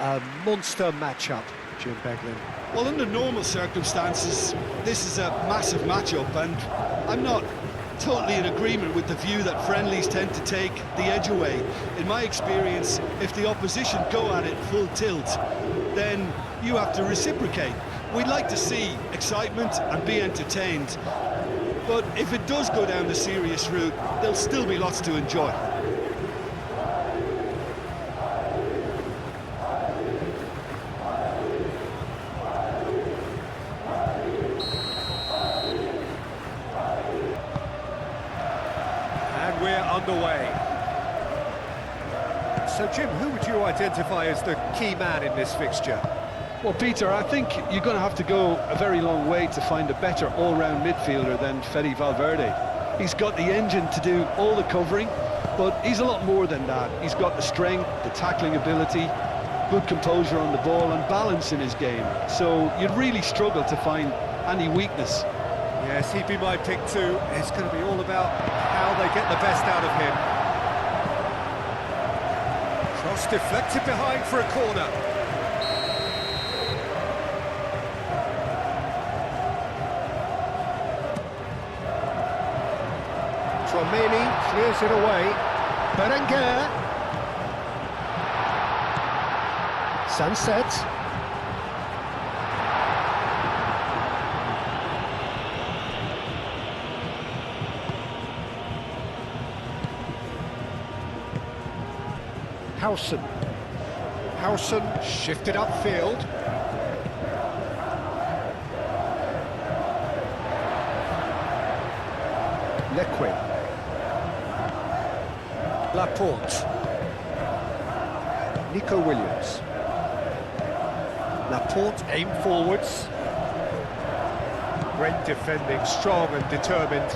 A monster matchup, Jim Beglin. Well, under normal circumstances, this is a massive matchup, and I'm not totally in agreement with the view that friendlies tend to take the edge away. In my experience, if the opposition go at it full tilt, then you have to reciprocate. We'd like to see excitement and be entertained, but if it does go down the serious route, there'll still be lots to enjoy. And we're underway. So, Jim, who would you identify as the key man in this fixture? Well, Peter, I think you're going to have to go a very long way to find a better all-round midfielder than Fede Valverde. He's got the engine to do all the covering, but he's a lot more than that. He's got the strength, the tackling ability, good composure on the ball and balance in his game. So you'd really struggle to find any weakness. Yes, he'd be my pick too. It's going to be all about how they get the best out of him. Cross deflected behind for a corner. Tromeni clears it away. Berenguer. Sunset. Howson shifted upfield. Lequin. Laporte. Nico Williams. Laporte aimed forwards. Great defending, strong and determined.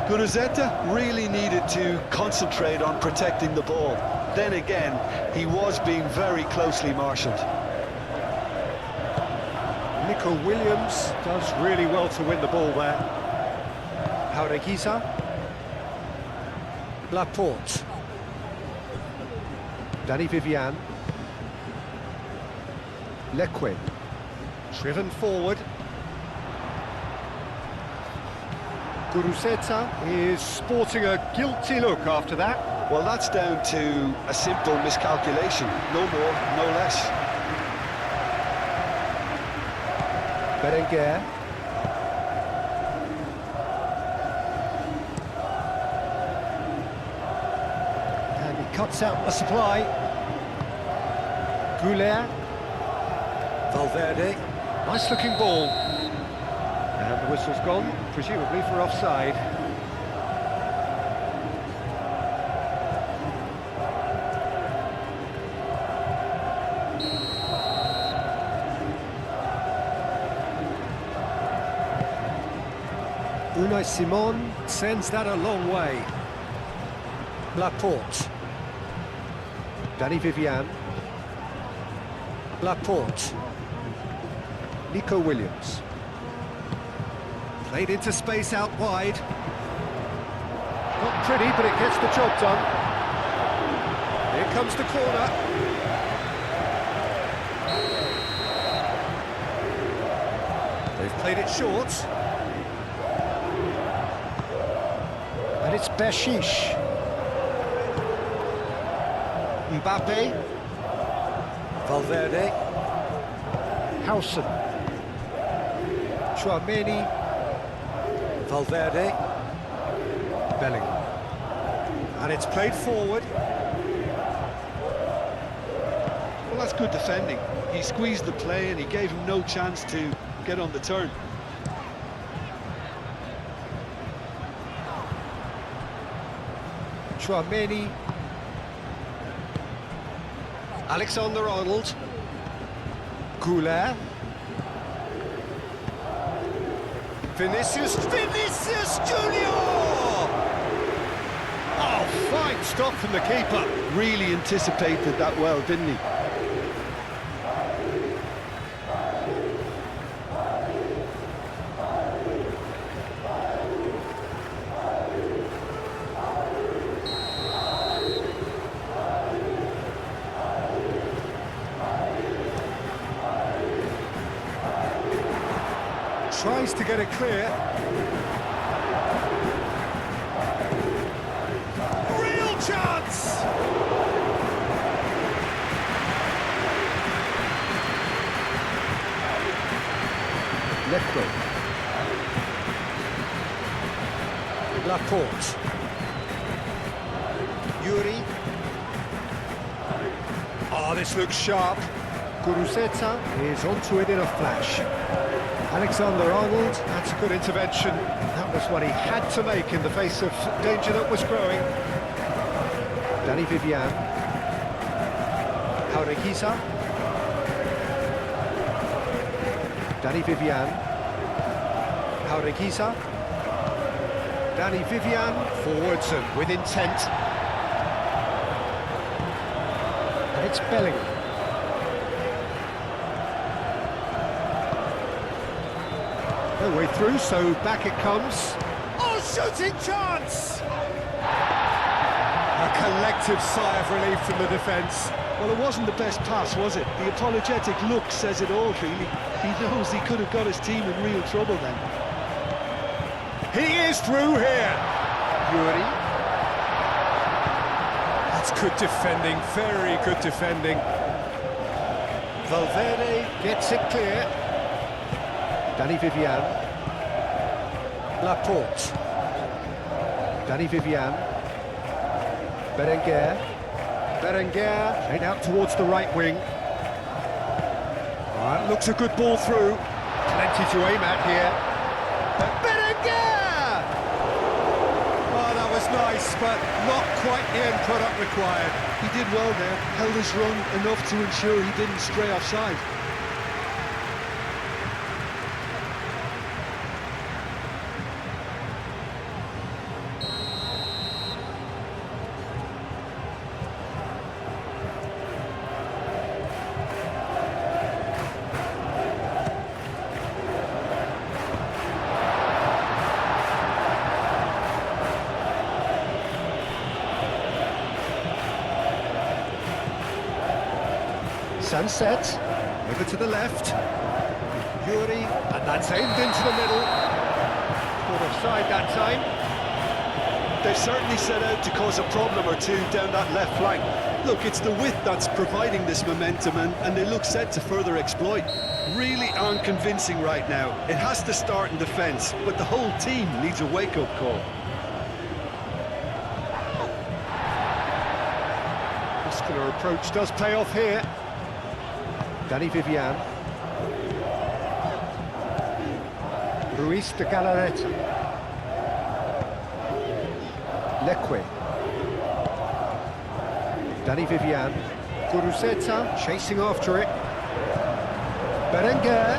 Guruzzeta really needed to concentrate on protecting the ball. Then again, he was being very closely marshalled. Nico Williams does really well to win the ball there. Jaureguiza. Laporte. Danny Vivian. Lequin. Driven forward. Guruzzeta is sporting a guilty look after that. Well, that's down to a simple miscalculation. No more, no less. Berenguer. And he cuts out the supply. Goulet. Valverde. Nice looking ball. And the whistle's gone, presumably for offside. Unai Simon sends that a long way. Laporte. Danny Vivian. Laporte. Nico Williams. Played into space out wide. Not pretty, but it gets the job done. Here comes the corner. They've played it short. And it's Bershish. Mbappe. Valverde. Howson. Chouameni. Valverde. Bellingham. And it's played forward. Well, that's good defending. He squeezed the play and he gave him no chance to get on the turn. Chouameni. Alexander-Arnold. Goulet. Vinicius Junior! Oh, fine stop from the keeper. Really anticipated that well, didn't he? tries to get it clear. Real chance! Leco. Laporte. Yuri. Oh, this looks sharp. Guruzeta is onto it in a flash. Alexander-Arnold, that's a good intervention. That was what he had to make in the face of danger that was growing. Dani Vivian. Jaureguisa. Dani Vivian. Jaureguisa. Dani Vivian, forwards and with intent. And it's Bellingham. No way through, so back it comes. Oh, shooting chance! A collective sigh of relief from the defence. Well, it wasn't the best pass, was it? The apologetic look says it all, really. He knows he could have got his team in real trouble then. He is through here. Yuri. That's good defending, very good defending. Valverde gets it clear. Dani Vivian. Laporte. Dani Vivian. Berenguer. Berenguer, played out towards the right wing. Looks a good ball through. Plenty to aim at here. Berenguer! Oh, that was nice, but not quite the end product required. He did well there, held his run enough to ensure he didn't stray offside. Sunset, over to the left. Yuri, and that's aimed into the middle. Caught offside that time. They've certainly set out to cause a problem or two down that left flank. Look, it's the width that's providing this momentum, and they look set to further exploit. Really aren't convincing right now. It has to start in defence, but the whole team needs a wake-up call. Muscular approach does pay off here. Dani Vivian. Ruiz de Galarreta. Leque. Dani Vivian. Guruzeta chasing after it. Berenguer.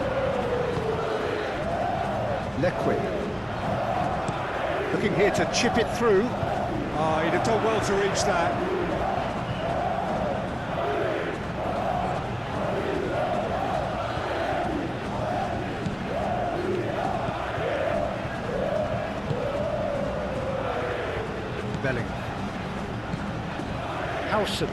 Leque. Looking here to chip it through. Oh, he'd have done well to reach that. Bellingham. Howson.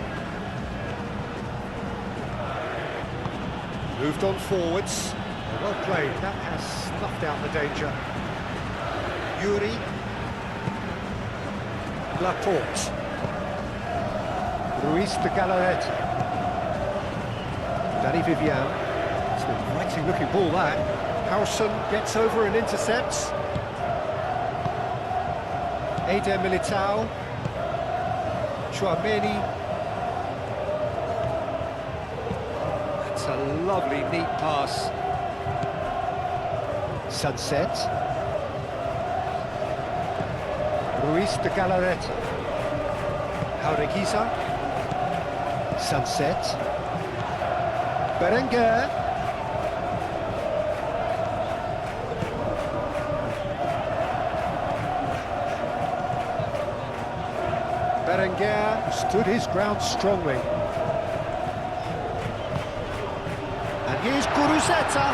Moved on forwards. Well played. That has snuffed out the danger. Yuri. Laporte. Ruiz de Galarreta. Dani Vivian. It's an inviting looking ball that. Howson gets over and intercepts. Eder Militao, Chouameni. That's a lovely, neat pass. Sunset. Ruiz de Galarreta. Jaureguisa. Sunset. Berenguer. Berenguer stood his ground strongly. And here's Guruzeta.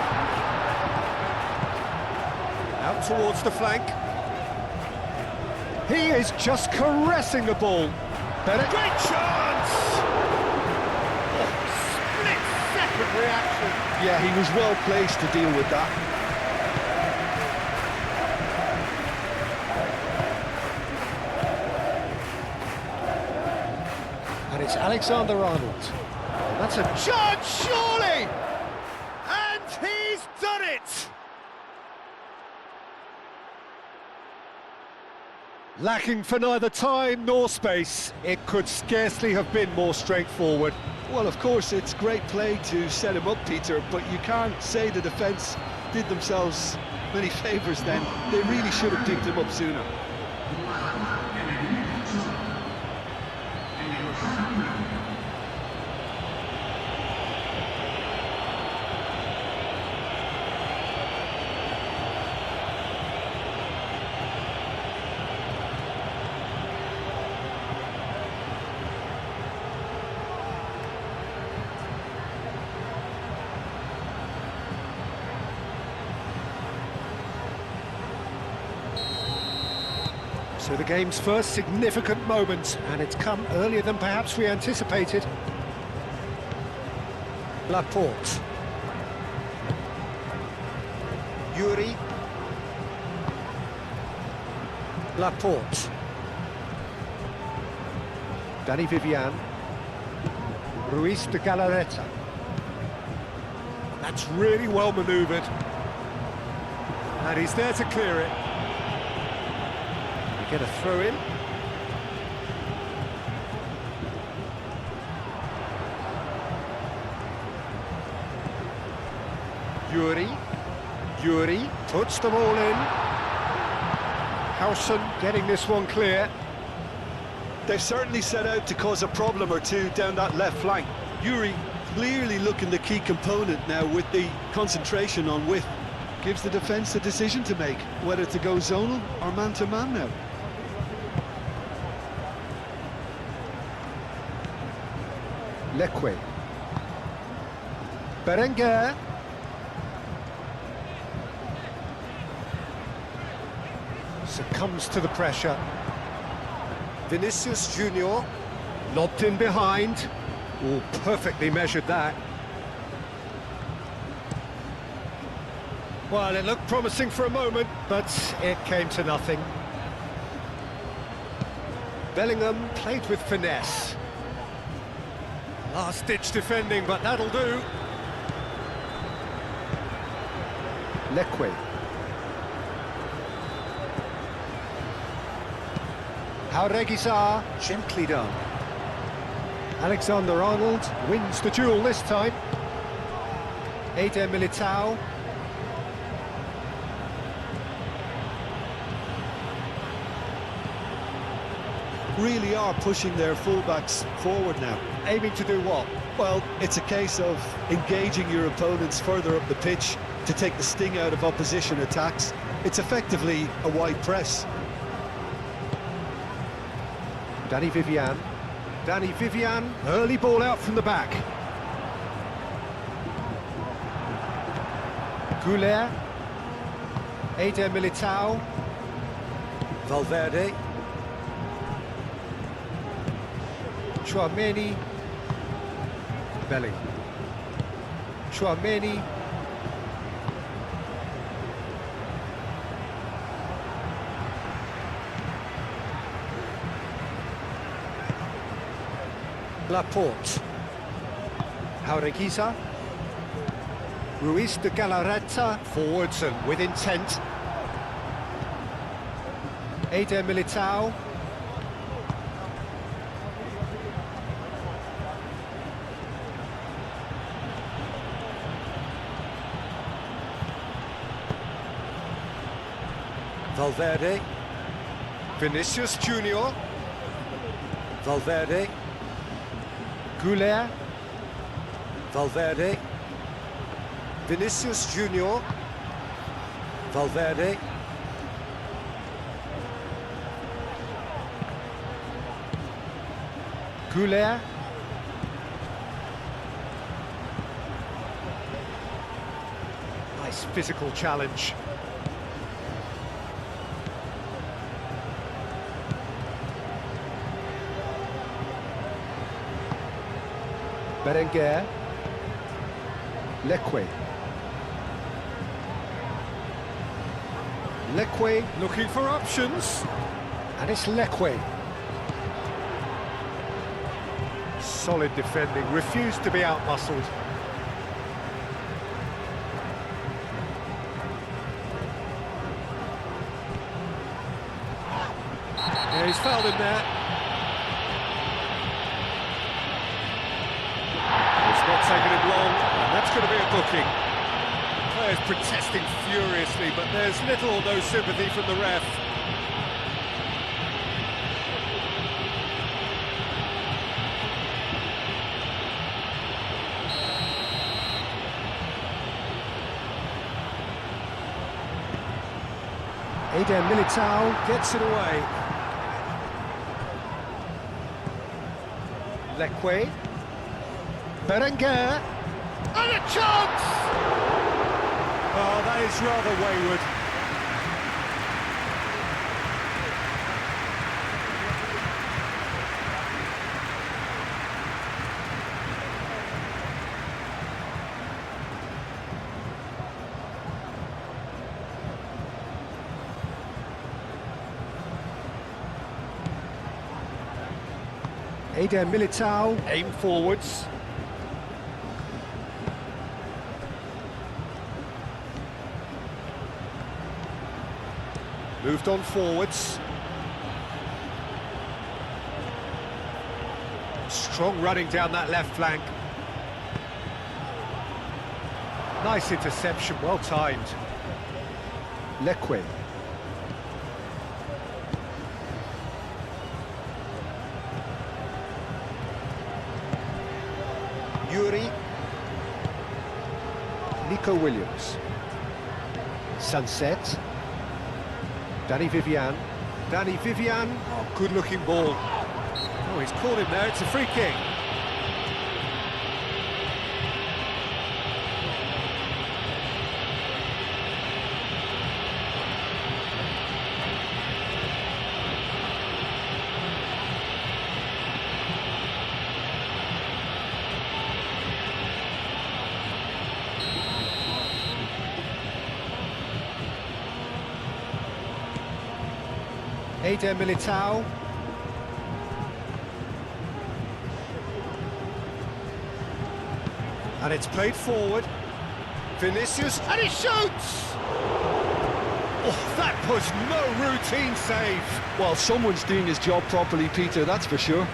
Out towards the flank. He is just caressing the ball. Great chance! Oh, split-second reaction. Yeah, he was well placed to deal with that. Alexander-Arnold. That's a chance, surely! And he's done it! Lacking for neither time nor space, it could scarcely have been more straightforward. Well, of course, it's great play to set him up, Peter, but you can't say the defence did themselves many favours then. They really should have picked him up sooner. So the game's first significant moment, and it's come earlier than perhaps we anticipated. Laporte. Yuri. Laporte. Dani Vivian. Ruiz de Galarreta. That's really well manoeuvred. And he's there to clear it. Get a throw in. Yuri puts them all in. Hausen getting this one clear. They've certainly set out to cause a problem or two down that left flank. Yuri clearly looking the key component now with the concentration on width. Gives the defence a decision to make, whether to go zonal or man-to-man now. Leque. Berenguer. Succumbs to the pressure. Vinicius Junior. Lobbed in behind. Oh, perfectly measured that. Well, it looked promising for a moment, but it came to nothing. Bellingham played with finesse. Last-ditch defending, but that'll do. Leque. Jaureguizar, gently done. Alexander-Arnold wins the duel this time. Eder Militao. Really are pushing their fullbacks forward now. Aiming to do what? Well, it's a case of engaging your opponents further up the pitch to take the sting out of opposition attacks. It's effectively a wide press. Dani Vivian, early ball out from the back. Goulet. Eder Militao. Valverde. Tchouaméni. Bellingham. Tchouaméni. Laporte. Jaureguizar. Ruiz de Galarreta forwards and with intent. Eder Militao. Valverde. Vinicius Junior. Valverde. Goulet. Valverde. Vinicius Junior. Valverde. Goulet. Nice physical challenge. Berenguer. Leque. Leque looking for options. And it's Leque. Solid defending, refused to be outmuscled. Yeah, he's fouled him there. It's not taken him long, and that's going to be a booking. Players protesting furiously, but there's little or no sympathy from the ref. Eder Militao gets it away. Leque. Berenguer. And a chance! Oh, that is rather wayward. Eder Militao, aim forwards. Moved on forwards. Strong running down that left flank. Nice interception, well timed. Leque. Yuri. Nico Williams. Sunset. Danny Vivian. Danny Vivian. Oh, good-looking ball. Oh, he's caught him there. It's a free kick. Eder Militao. And it's played forward. Vinicius, and he shoots! Oh, that was no routine save. Well, someone's doing his job properly, Peter, that's for sure.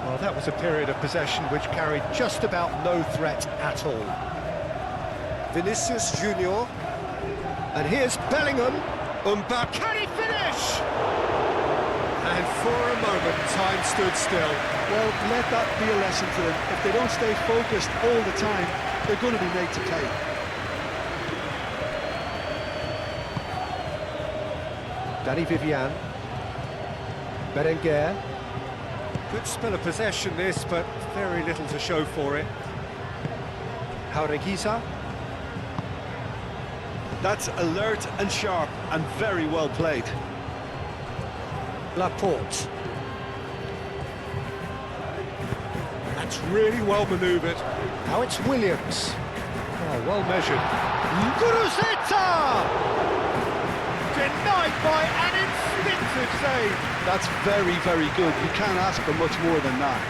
Well, that was a period of possession which carried just about no threat at all. Vinicius Junior. And here's Bellingham. Umba, can he finish? And for a moment, time stood still. Well, let that be a lesson to them. If they don't stay focused all the time, they're going to be made to pay. Danny Vivian. Berenguer. Good spell of possession this, but very little to show for it. Jaureguiza. That's alert and sharp and very well played. Laporte. That's really well manoeuvred. Now it's Williams. Oh, well measured. Guruceta! Denied by an instinctive save. That's very, very good. You can't ask for much more than that.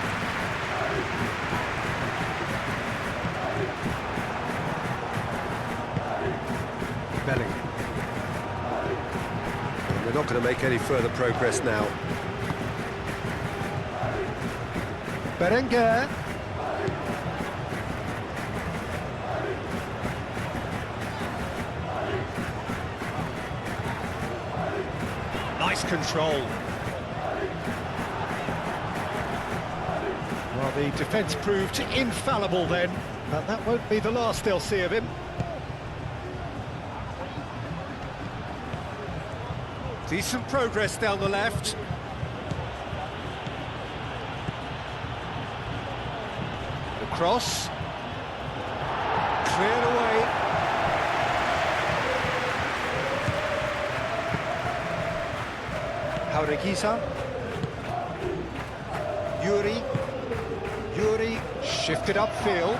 Bellingham. They're not going to make any further progress now. Berenguer. Nice control. Well, the defence proved infallible then, but that won't be the last they'll see of him. Decent progress down the left. Cross. Cleared away. Jaureguisa. Yuri shifted upfield.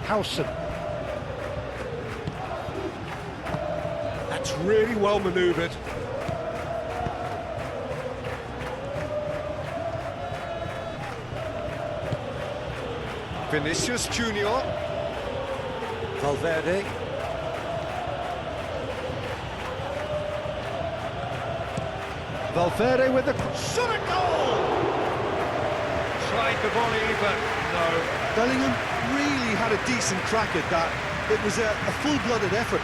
Howson. That's really well manoeuvred. Vinicius Junior. Valverde. Valverde with the shot at goal! Tried the volley, but no. Bellingham really had a decent crack at that. It was a full-blooded effort.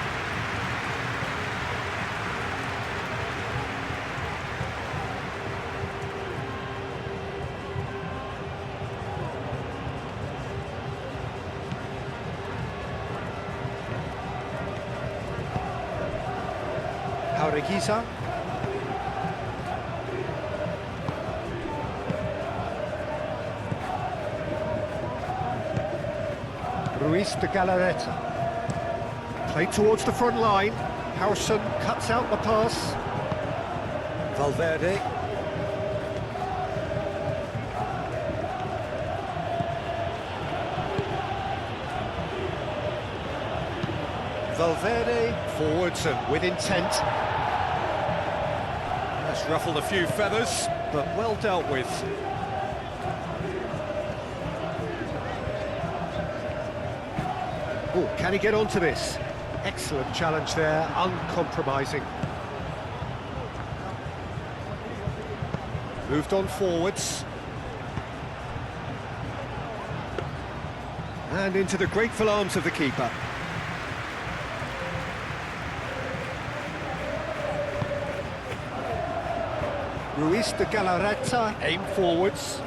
Jaureguisa. Ruiz de Galarreta. Played towards the front line. Howson cuts out the pass. Valverde. Valverde forwards and with intent. That's ruffled a few feathers, but well dealt with. Oh, can he get onto this? Excellent challenge there, uncompromising. Moved on forwards. And into the grateful arms of the keeper. Ruiz de Galarreta, aim forwards.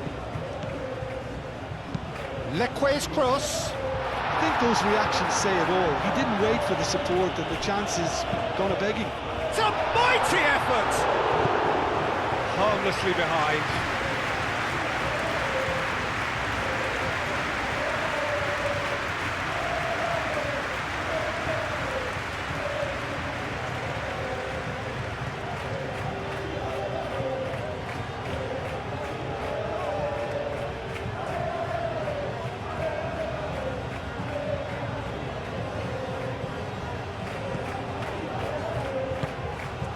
Leque's cross. I think those reactions say it all. He didn't wait for the support and the chances gone a-begging. It's a mighty effort! Harmlessly behind.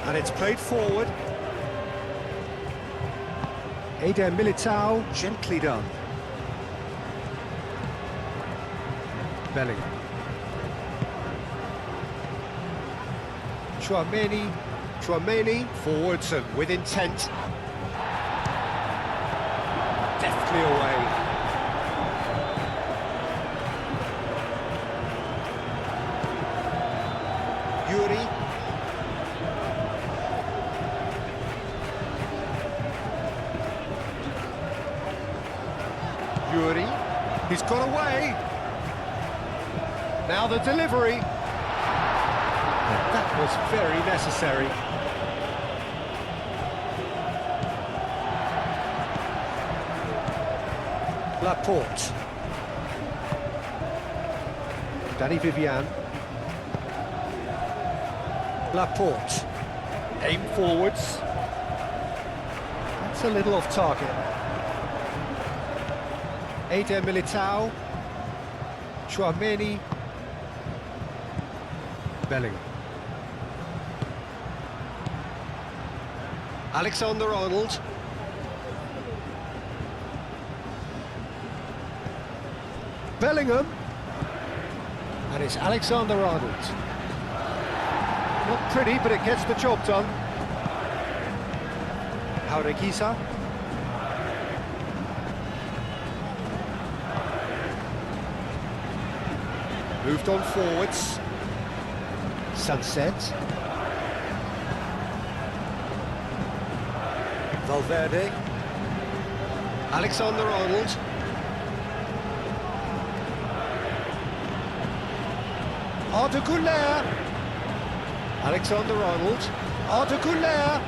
And it's played forward. Eder Militao, gently done. Bellingham. Chouameni, forwards and with intent. Deftly away. Yuri. Yuri, he's got away. Now the delivery. And that was very necessary. Laporte. Danny Vivian. Laporte. Aim forwards. That's a little off target. Eder Militao, Chouameni, Bellingham. Alexander-Arnold. Bellingham. And it's Alexander-Arnold. Not pretty, but it gets the job done. Jaureguisa. Moved on forwards. Sunset. Valverde. Alexander-Arnold. Arda Güler. Alexander-Arnold. Arda Güler.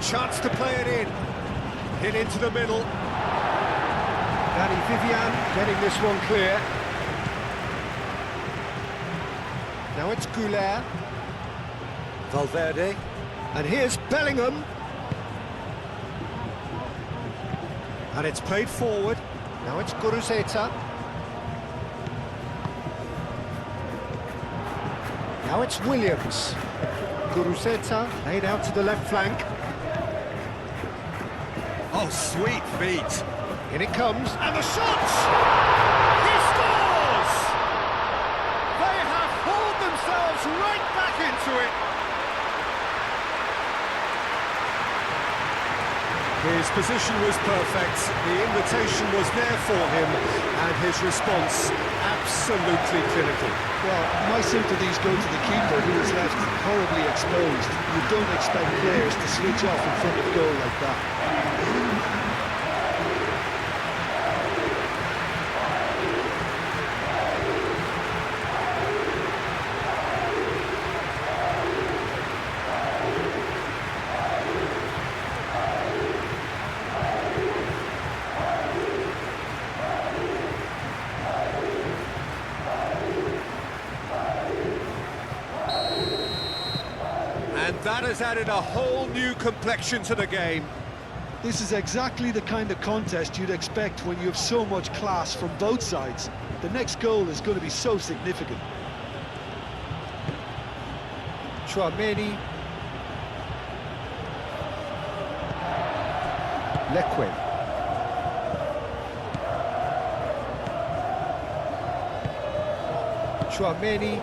chance to play it in. Hit into the middle. Danny Vivian getting this one clear. Now it's Goulet. Valverde. And here's Bellingham. And it's played forward. Now it's Guruceta. Now it's Williams. Guruceta laid out to the left flank. Oh, sweet feet. In it comes, and the shot! He scores! They have hauled themselves right back into it. His position was perfect, the invitation was there for him, and his response absolutely clinical. Well, my sympathies go to the keeper, who was left horribly exposed. You don't expect players to switch off in front of goal like that. And that has added a whole new complexion to the game. This is exactly the kind of contest you'd expect when you have so much class from both sides. The next goal is going to be so significant. Chouameni. Leque. Chouameni.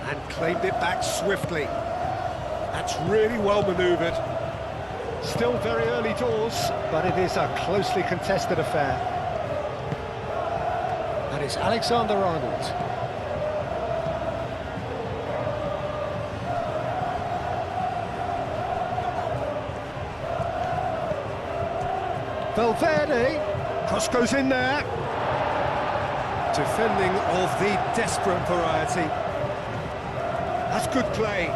And claimed it back swiftly. That's really well manoeuvred. Still very early doors, but it is a closely contested affair. And it's Alexander-Arnold. Valverde, cross goes in there. Defending of the desperate variety. That's good play.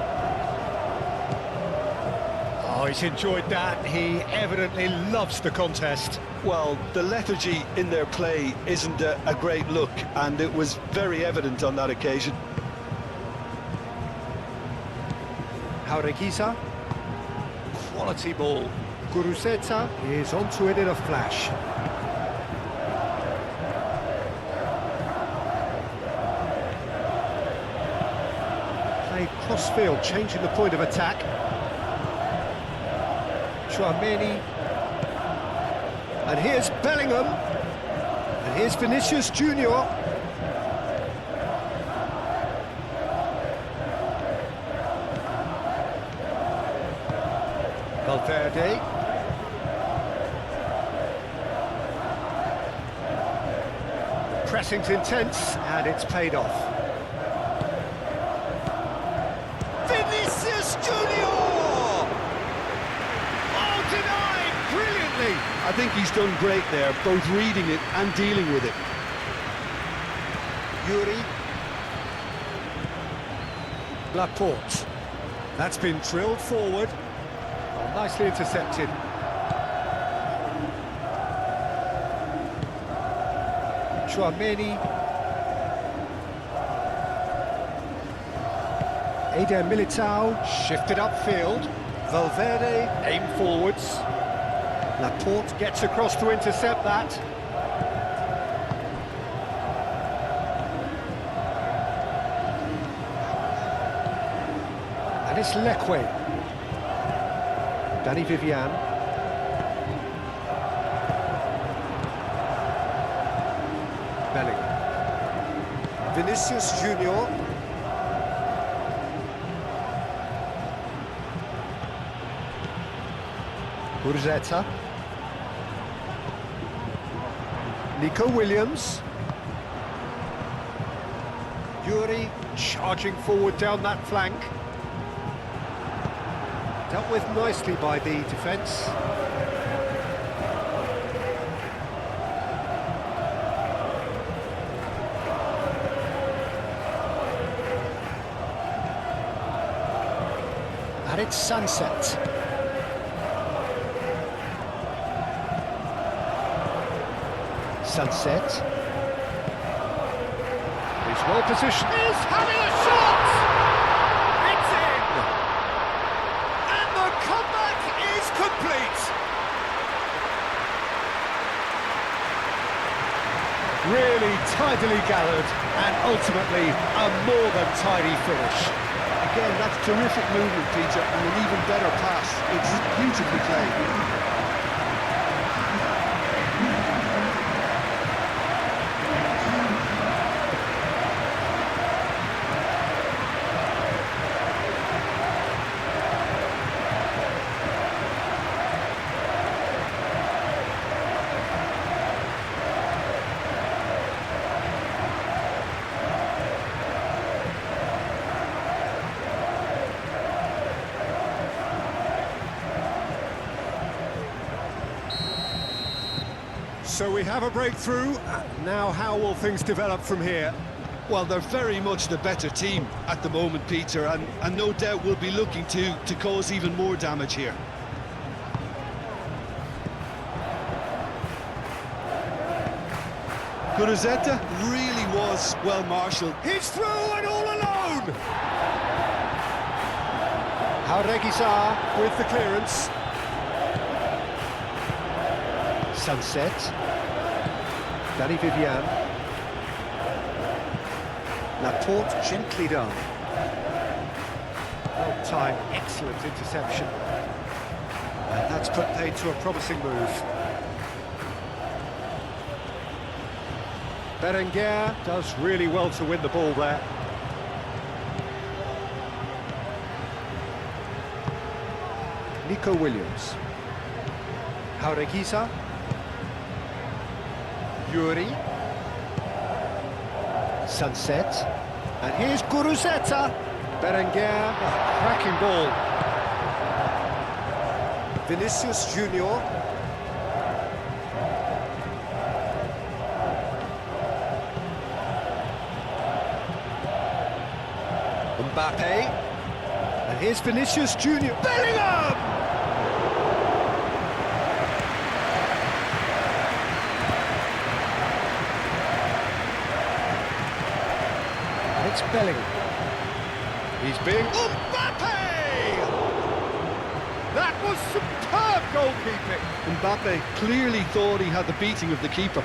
Oh, he's enjoyed that. He evidently loves the contest. Well, the lethargy in their play isn't a great look, and it was very evident on that occasion. Jaureguiza. Quality ball. Guruceta is onto it in a flash. Played cross-field, changing the point of attack. Chouameni. And here's Bellingham. And here's Vinicius Junior. Valverde. Pressing's intense, and it's paid off. Vinicius Junior! Oh, denied brilliantly! I think he's done great there, both reading it and dealing with it. Yuri. Laporte. That's been drilled forward. Oh, nicely intercepted. Chouameni. Eder Militao shifted upfield. Valverde aimed forwards. Laporte gets across to intercept that. And it's Leque. Danny Vivian. Bellingham. Vinicius Junior. Guruceta. Nico Williams. Yuri charging forward down that flank. Dealt with nicely by the defence. And it's sunset. Sunset. He's well positioned. He's having a shot! It's in! And the comeback is complete! Really tidily gathered, and ultimately a more than tidy finish. Again, that's terrific movement, Peter, and an even better pass. It's beautifully played. So we have a breakthrough. Now how will things develop from here? Well, they're very much the better team at the moment, Peter, and no doubt will be looking to cause even more damage here. Guruzzeta really was well marshalled. He's through and all alone! Jauregui with the clearance. Sunset. Danny Vivian. Laporte gently done. Well timed, excellent interception. And that's put paid to a promising move. Berenguer does really well to win the ball there. Nico Williams. Jauregui. Yuri. Sunset. And here's Guruzzeta. Berenguer, cracking ball. Vinicius Junior. Mbappe. And here's Vinicius Junior. Bellingham! It's Bellingham. He's being... Mbappe! That was superb goalkeeping. Mbappe clearly thought he had the beating of the keeper.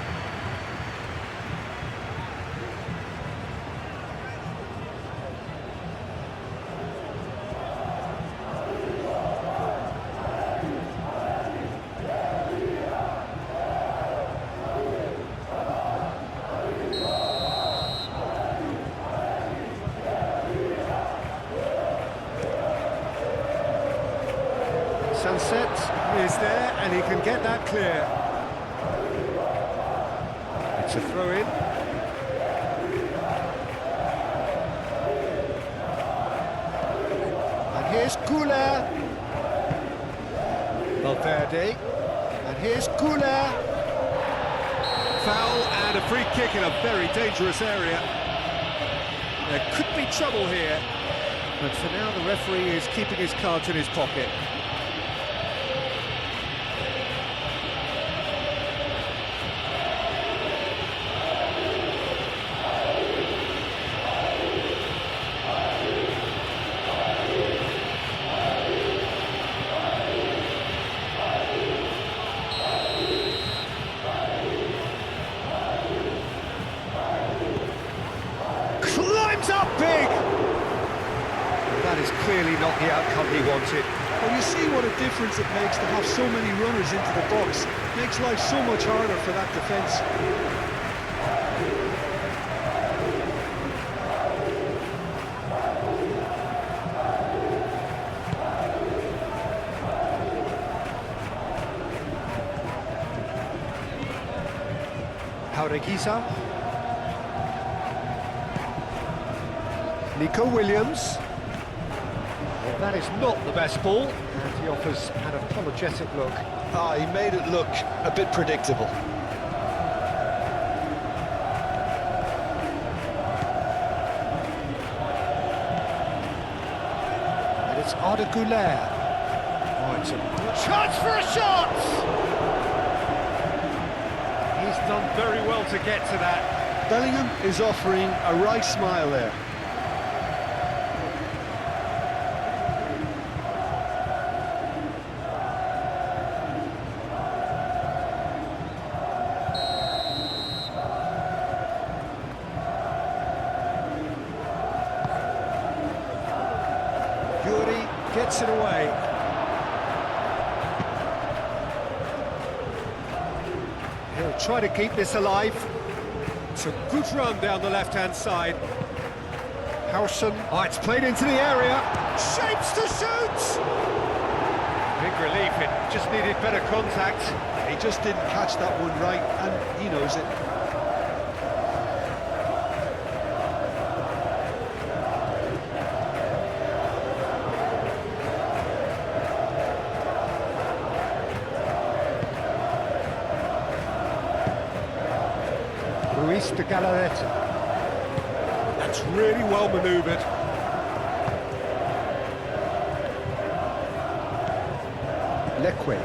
Sunset is there, and he can get that clear. It's a throw-in. And here's Goulet. Valverde. And here's Goulet. Foul and a free kick in a very dangerous area. There could be trouble here, but for now the referee is keeping his cards in his pocket. Up big! That is clearly not the outcome he wanted. Well, you see what a difference it makes to have so many runners into the box. Makes life so much harder for that defence. Jauregui. Nico Williams. Well, that is not the best ball, and he offers an apologetic look. He made it look a bit predictable. And it's It's Arda Güler. Oh, it's a good chance for a shot! He's done very well to get to that. Bellingham is offering a wry smile there. Yuri gets it away. He'll try to keep this alive. It's a good run down the left-hand side. Howson. Oh, it's played into the area. Shapes to shoot! Big relief, it just needed better contact. He just didn't catch that one right, and he knows it. Ruiz de Galarreta. That's really well manoeuvred. Leque.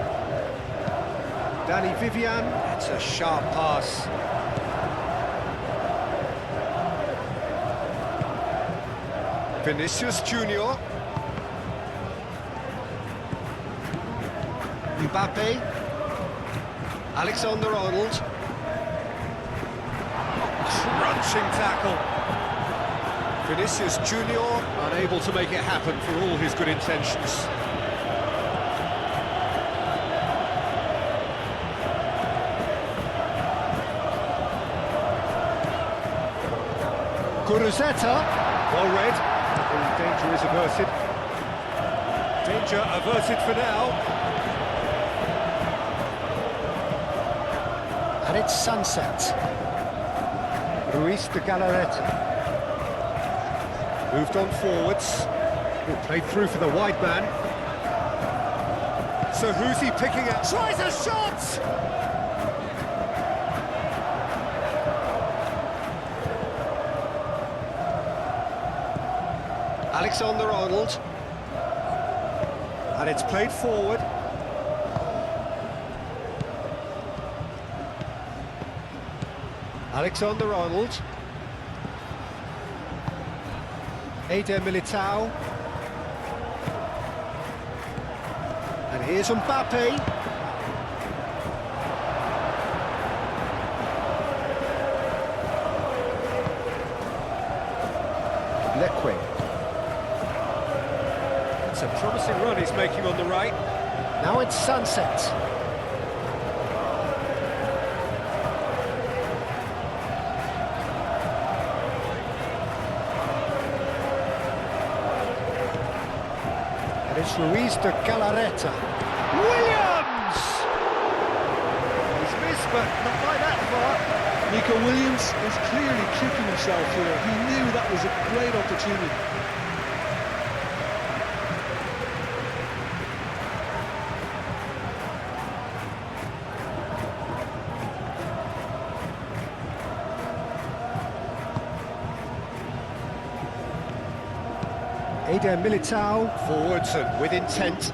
Danny Vivian. That's a sharp pass. Vinicius Junior. Mbappe. Alexander-Arnold. Crunching tackle. Vinicius Junior unable to make it happen for all his good intentions. Kuruzeta, well read. The danger is averted. Danger averted for now. And it's sunset. Ruiz de Galarreta. Moved on forwards. Oh, played through for the wide man. So who's he picking up? Tries a shot! Alexander-Arnold. And it's played forward. Alexander-Arnold. Eder Militao. And here's Mbappe. Leque. It's a promising run he's making on the right. Now it's sunset. And it's Ruiz de Galarreta. Williams! He's missed, but not by that far. Nico Williams is clearly kicking himself here. He knew that was a great opportunity. Eder Militao, forwards and with intent.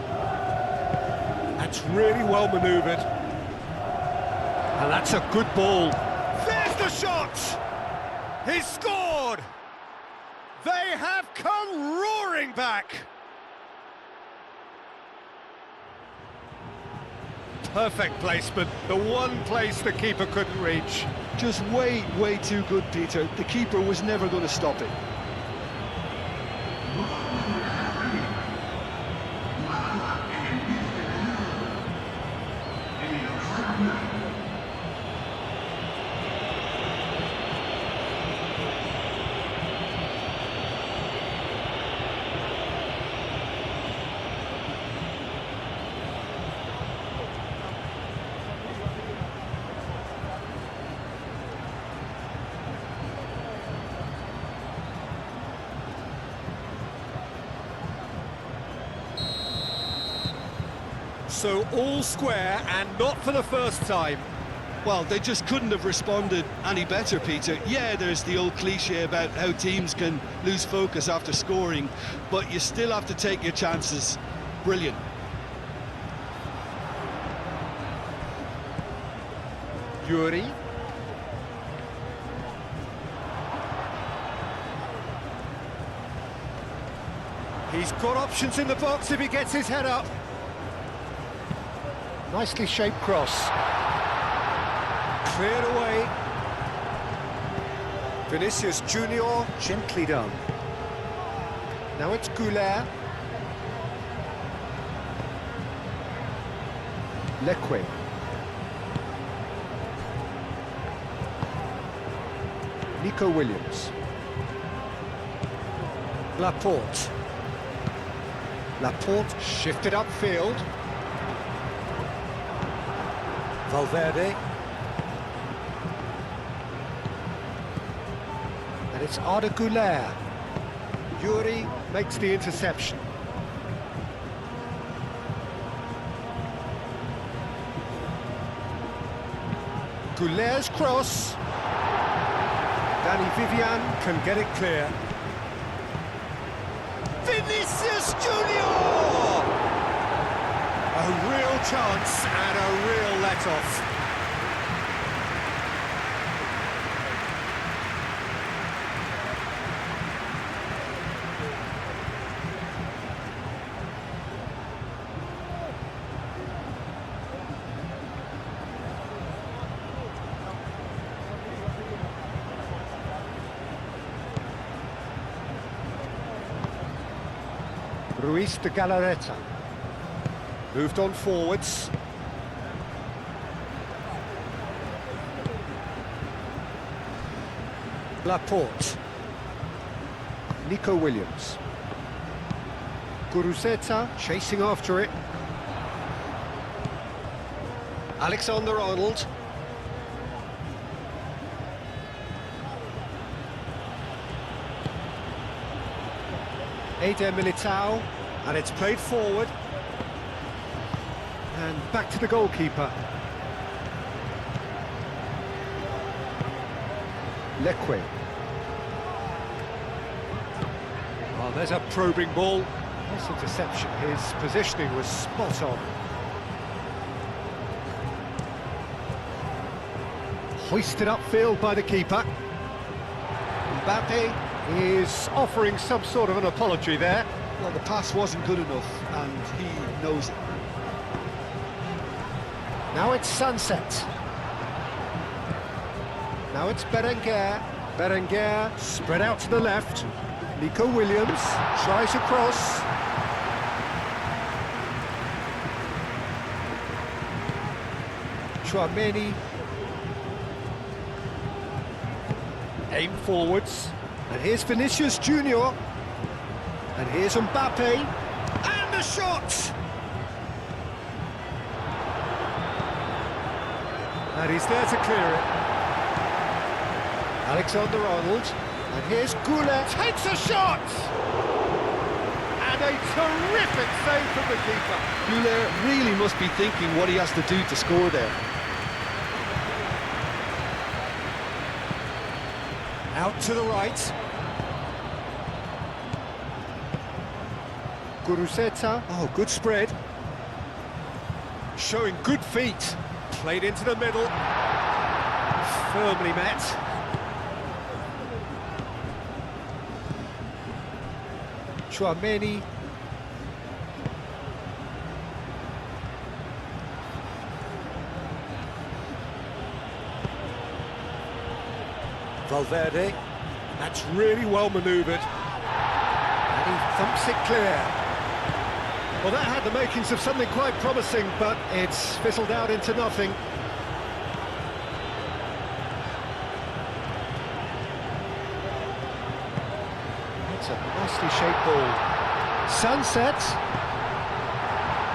That's really well manoeuvred. And that's a good ball. There's the shot! He's scored! They have come roaring back! Perfect placement, the one place the keeper couldn't reach. Just way too good, Peter. The keeper was never going to stop it. So all square, and not for the first time. Well, they just couldn't have responded any better, Peter. Yeah, there's the old cliche about how teams can lose focus after scoring, but you still have to take your chances. Brilliant. Yuri. He's got options in the box if he gets his head up. Nicely shaped cross. Cleared away. Vinicius Junior, gently done. Now it's Goulet. Leque. Nico Williams. Laporte. Laporte shifted upfield. Valverde. And it's Arda Güler. Yuri makes the interception. Goulet's cross. Danny Vivian can get it clear. Vinicius Junior! A real chance and a real let-off. Ruiz de Galarreta. Moved on forwards. Laporte. Nico Williams. Guruzeta chasing after it. Alexander-Arnold. Eder Militao, and it's played forward. And back to the goalkeeper. Leque. Oh, there's a probing ball. Nice interception. His positioning was spot on. Hoisted upfield by the keeper. Mbappe is offering some sort of an apology there. Well, the pass wasn't good enough, and he knows it. Now it's Sunset. Now it's Berenguer. Berenguer spread out to the left. Nico Williams tries across. Chouameni. Aim forwards. And here's Vinicius Junior. And here's Mbappe. And the shot! And he's there to clear it. Alexander-Arnold. And here's Goulet. Takes a shot! And a terrific save from the keeper. Goulet really must be thinking what he has to do to score there. Out to the right. Guruzeta. Oh, good spread. Showing good feet. Played into the middle. Firmly met. Chouameni. Valverde. That's really well manoeuvred. And he thumps it clear. Well, that had the makings of something quite promising, but it's fizzled out into nothing. That's a nicely shaped ball. Sunset.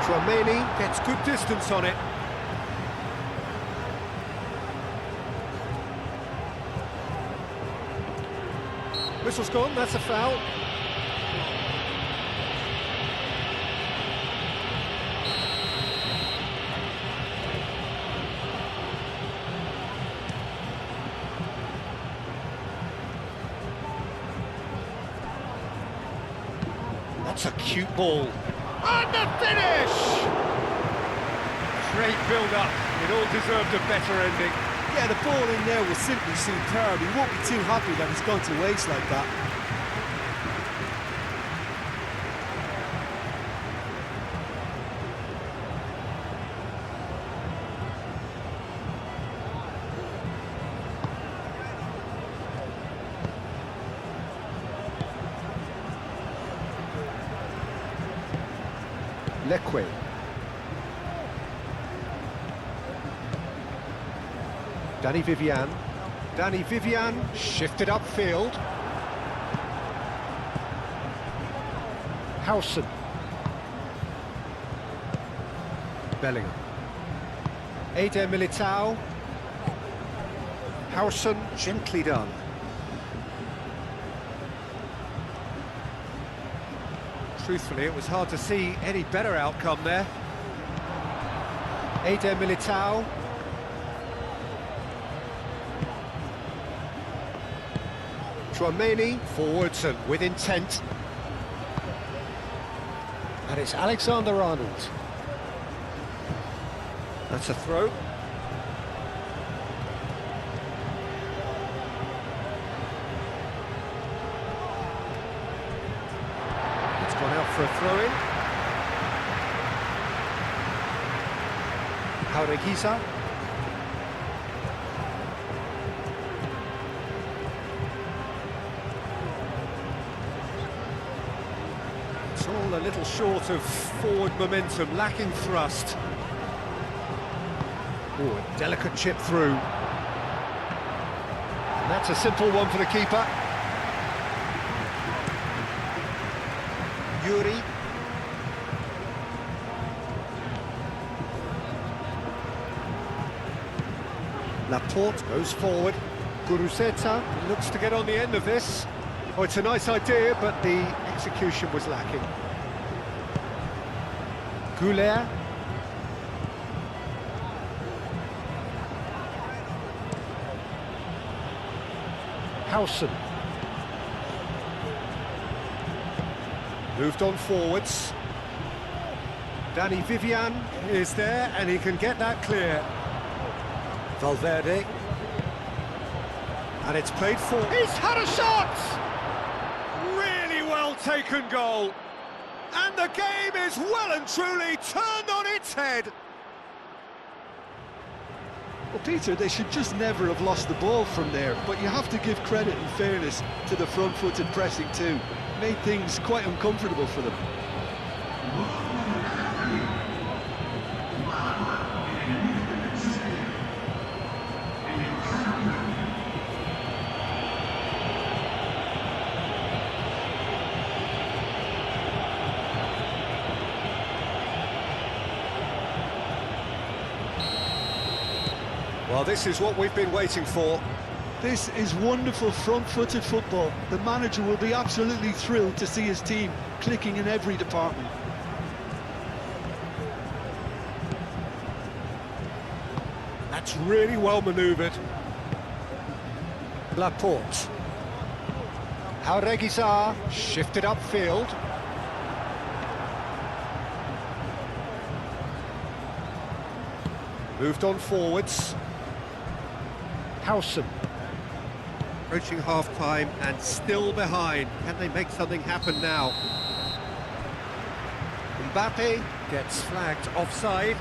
Chouameni gets good distance on it. Whistle's gone, that's a foul. That's a cute ball. And the finish! Great build-up. It all deserved a better ending. Yeah, the ball in there was simply superb. He won't be too happy that it's gone to waste like that. Leque. Danny Vivian. Danny Vivian shifted upfield. Howson. Bellingham. Eder Militao. Howson, gently done. Truthfully, it was hard to see any better outcome there. Eder Militao. Tchouameni forwards and with intent. And it's Alexander-Arnold. That's a throw. It's gone out for a throw-in. Jaureguiza. It's all a little short of forward momentum, lacking thrust. Oh, a delicate chip through. And that's a simple one for the keeper. Yuri. Laporte goes forward. Guruceta looks to get on the end of this. Oh, it's a nice idea, but the execution was lacking. Goulet. Howson. Moved on forwards. Danny Vivian is there, and he can get that clear. Valverde. And it's played for. He's had a shot! Really well taken goal. And the game is well and truly turned on its head. Well, Peter, they should just never have lost the ball from there, but you have to give credit and fairness to the front-footed pressing too. Made things quite uncomfortable for them. Well, this is what we've been waiting for. This is wonderful front-footed football. The manager will be absolutely thrilled to see his team clicking in every department. That's really well manoeuvred. Laporte. Jaureguiza shifted upfield. Moved on forwards. Howson. Approaching half-time and still behind. Can they make something happen now? Mbappe gets flagged offside.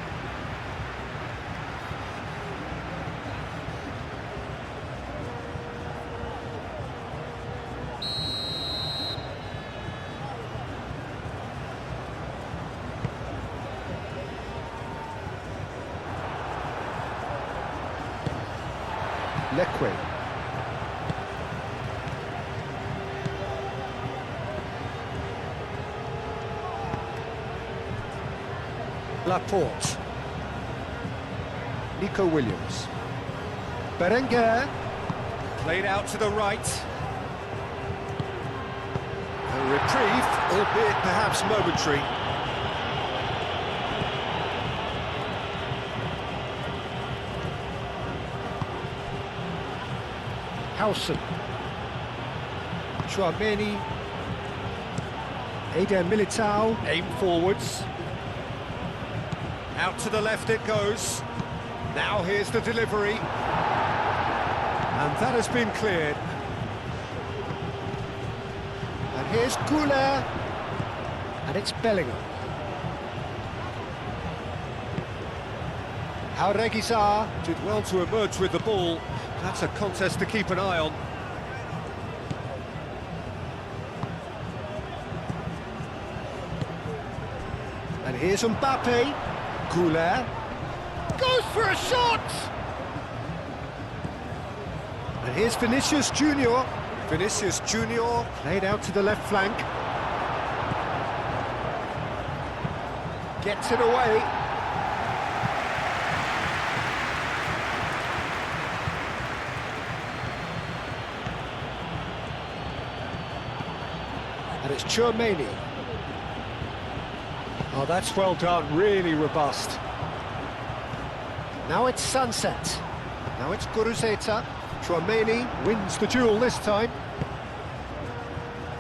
Leque. Laporte. Nico Williams. Berenguer. Played out to the right. A reprieve, albeit perhaps momentary. Howson. Tchouameni. Eder Militao, aim forwards. Out to the left it goes. Now here's the delivery. And that has been cleared. And here's Goulet. And it's Bellingham. Jauregui did well to emerge with the ball. That's a contest to keep an eye on. And here's Mbappe. Goulet goes for a shot! And here's Vinicius Junior. Vinicius Junior played out to the left flank. Gets it away. And it's Tchouaméni. Oh, that's well done, really robust. Now it's Sunset. Now it's Guruceta. Tchouaméni wins the duel this time.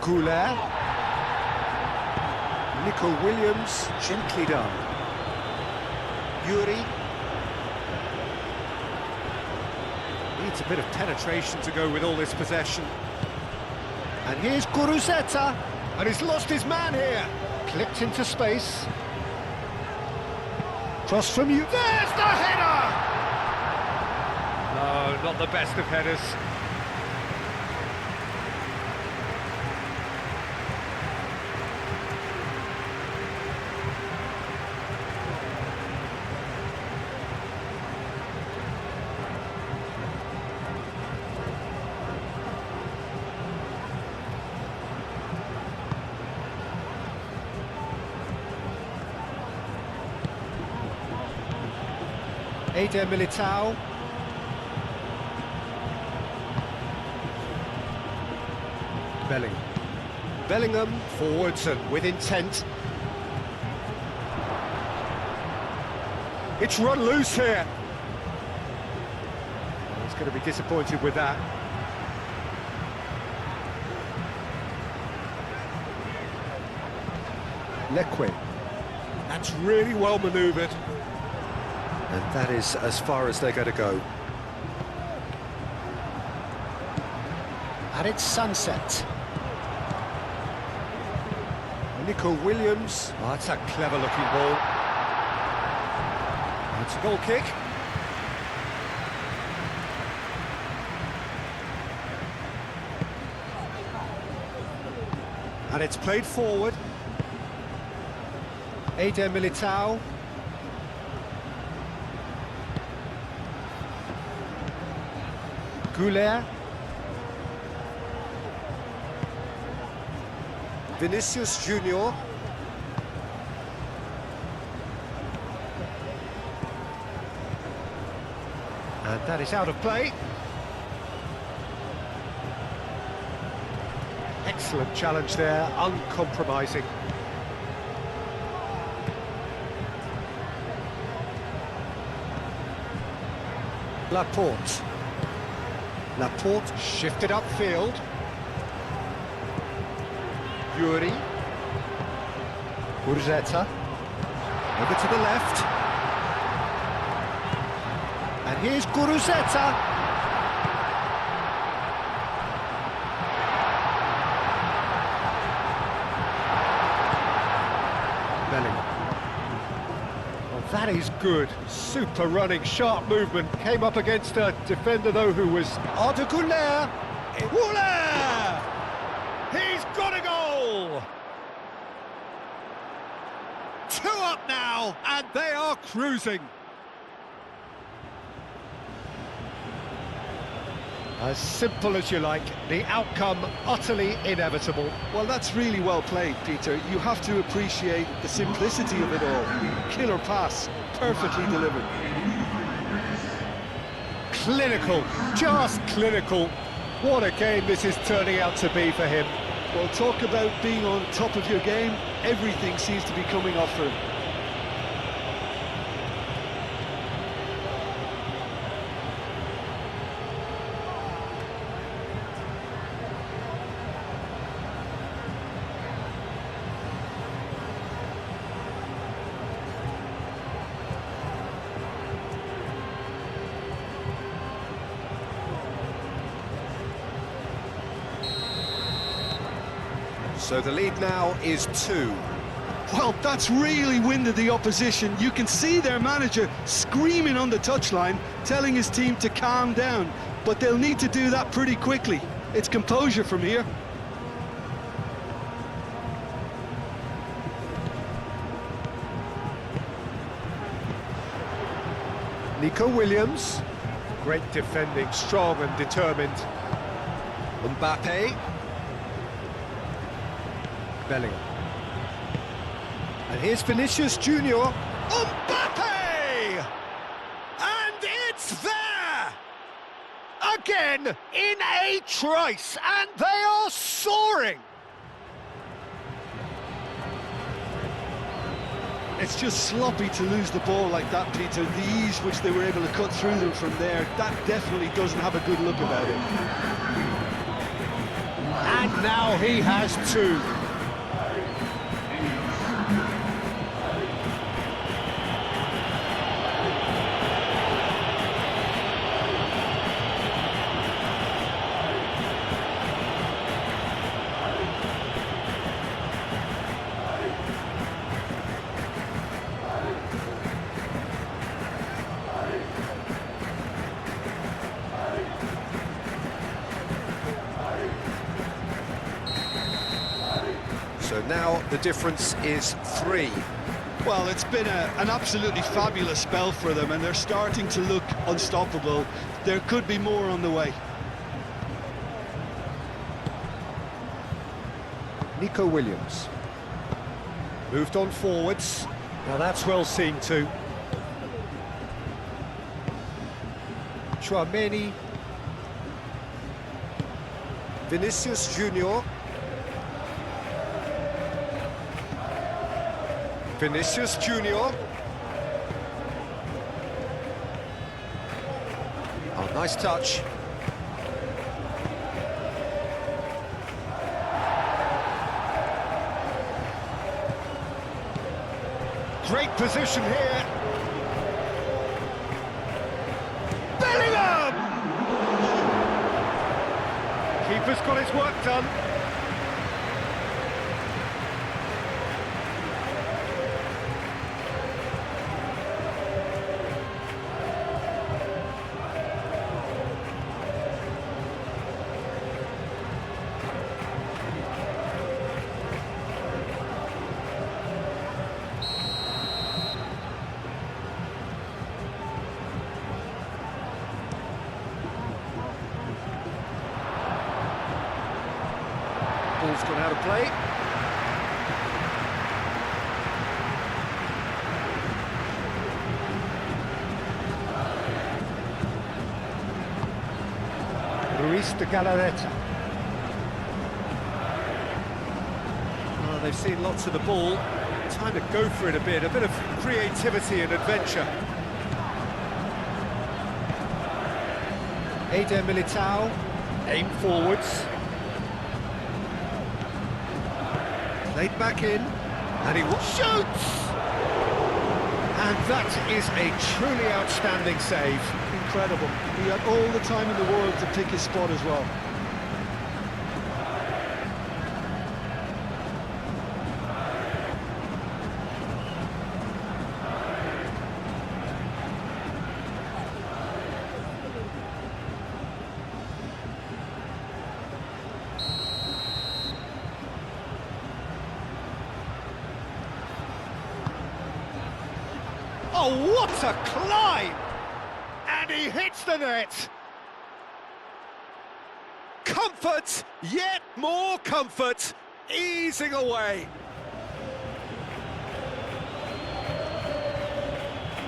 Goulet. Nico Williams, gently done. Yuri. Needs a bit of penetration to go with all this possession. And here's Guruceta. And he's lost his man here. Clipped into space. Cross from you. There's the header! No, not the best of headers. Eder Militao. Bellingham. Bellingham forwards and with intent. It's run loose here. He's going to be disappointed with that. Leque. That's really well manoeuvred. And that is as far as they're going to go. And it's Sunset. Nico Williams. Oh, that's a clever-looking ball. It's a goal kick. And it's played forward. Eder Militao. Goulet. Vinicius Junior. And that is out of play. Excellent challenge there, uncompromising. Laporte. Laporte shifted upfield. Yuri. Guruceta. Over to the left. And here's Guruceta. Bellingham. Well, that is good. Super running, sharp movement. Came up against a defender, though, who was Arda Güler. Güler! He's got a goal! 2 up now, and they are cruising. As simple as you like, the outcome utterly inevitable. Well, that's really well played, Peter. You have to appreciate the simplicity of it all. Killer pass, perfectly delivered. Clinical, just clinical. What a game this is turning out to be for him. Well, talk about being on top of your game. Everything seems to be coming off for him. So the lead now is 2. Well, that's really winded the opposition. You can see their manager screaming on the touchline, telling his team to calm down. But they'll need to do that pretty quickly. It's composure from here. Nico Williams, great defending, strong and determined. Mbappe. Bellingham. And here's Vinicius Junior. Mbappe! And it's there! Again, in a trice, and they are soaring! It's just sloppy to lose the ball like that, Peter. The ease which they were able to cut through them from there, that definitely doesn't have a good look about it. And now he has 2. So now the difference is 3. Well, it's been an absolutely fabulous spell for them, and they're starting to look unstoppable. There could be more on the way. Nico Williams. Moved on forwards. Now that's well seen too. Chouameni. Vinicius Junior. Vinicius Junior. Oh, nice touch. Great position here. Bellingham! Keeper's got his work done. Ball's gone out of play. Ruiz de Galarreta. Oh, they've seen lots of the ball. Time to go for it a bit of creativity and adventure. Eder Militao, aim forwards. Played back in, and he shoots! And that is a truly outstanding save. Incredible. He had all the time in the world to pick his spot as well. Oh, what a climb! And he hits the net! Comfort, yet more comfort, easing away.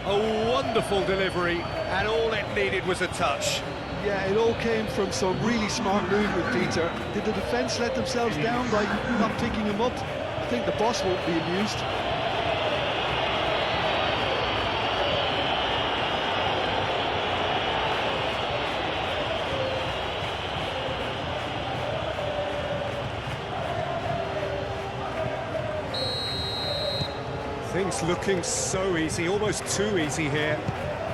A wonderful delivery, and all it needed was a touch. Yeah, it all came from some really smart movement, Peter. Did the defence let themselves down by not picking him up? I think the boss won't be amused. Things looking so easy, almost too easy here.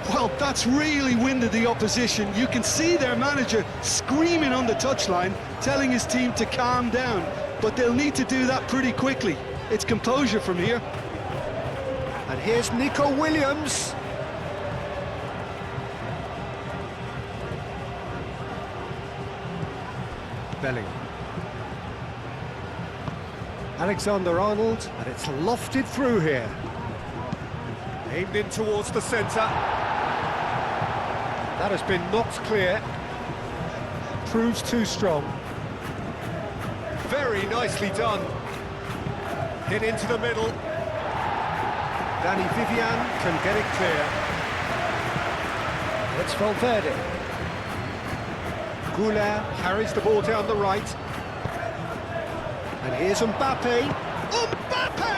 Well, that's really winded the opposition. You can see their manager screaming on the touchline, telling his team to calm down. but they'll need to do that pretty quickly. It's composure from here. And here's Nico Williams. Belling. Alexander-Arnold, and it's lofted through here. Aimed in towards the centre. That has been knocked clear. Proves too strong. Very nicely done. Hit into the middle. Danny Vivian can get it clear. It's Valverde. Goulart carries the ball down the right. And here's Mbappe. Mbappe!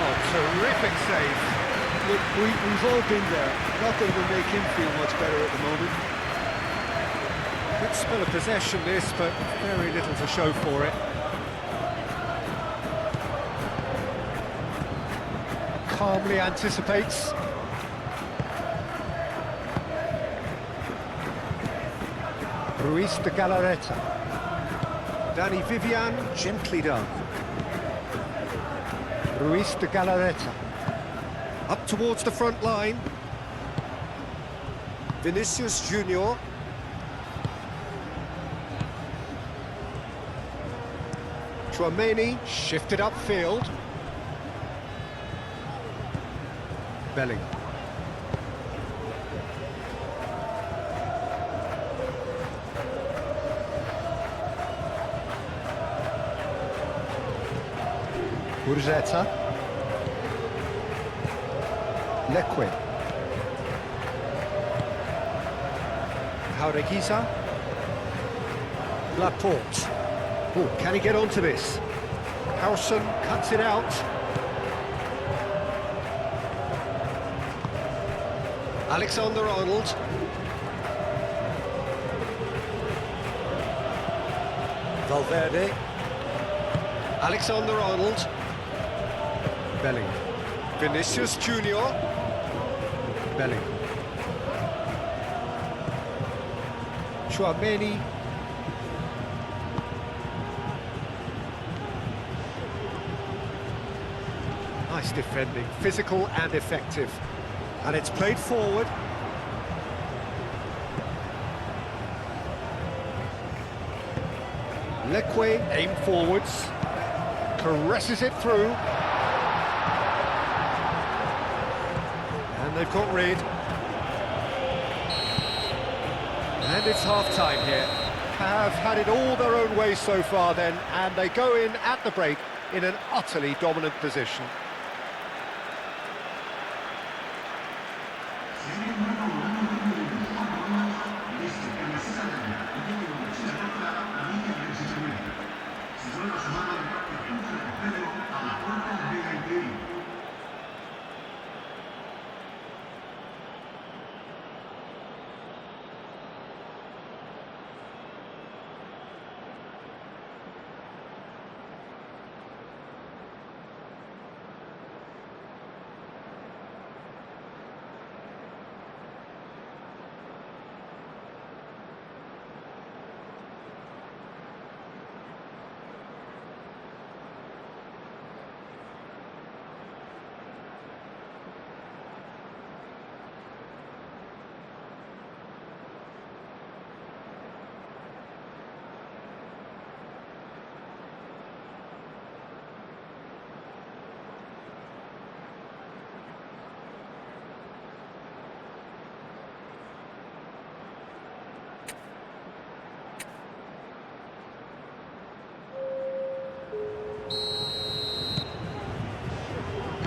Oh, terrific save. Look, we've all been there. Not that it'll make him feel much better at the moment. Good spell of possession this, but very little to show for it. Calmly anticipates. Ruiz de Galarreta. Danny Vivian, gently done. Ruiz de Galarreta. Up towards the front line. Vinicius Junior. Chouameni shifted upfield. Belling. Urzeta. Leque. Jaureguiza. Laporte. Oh, can he get onto this? Howson cuts it out. Alexander-Arnold. Valverde. Alexander-Arnold. Belling. Vinicius Junior. Belling. Chouameni. Nice defending, physical and effective. And it's played forward. Leque aimed forwards. Caresses it through. And they've got rid. And it's half-time here. Have had it all their own way so far then, and they go in at the break in an utterly dominant position.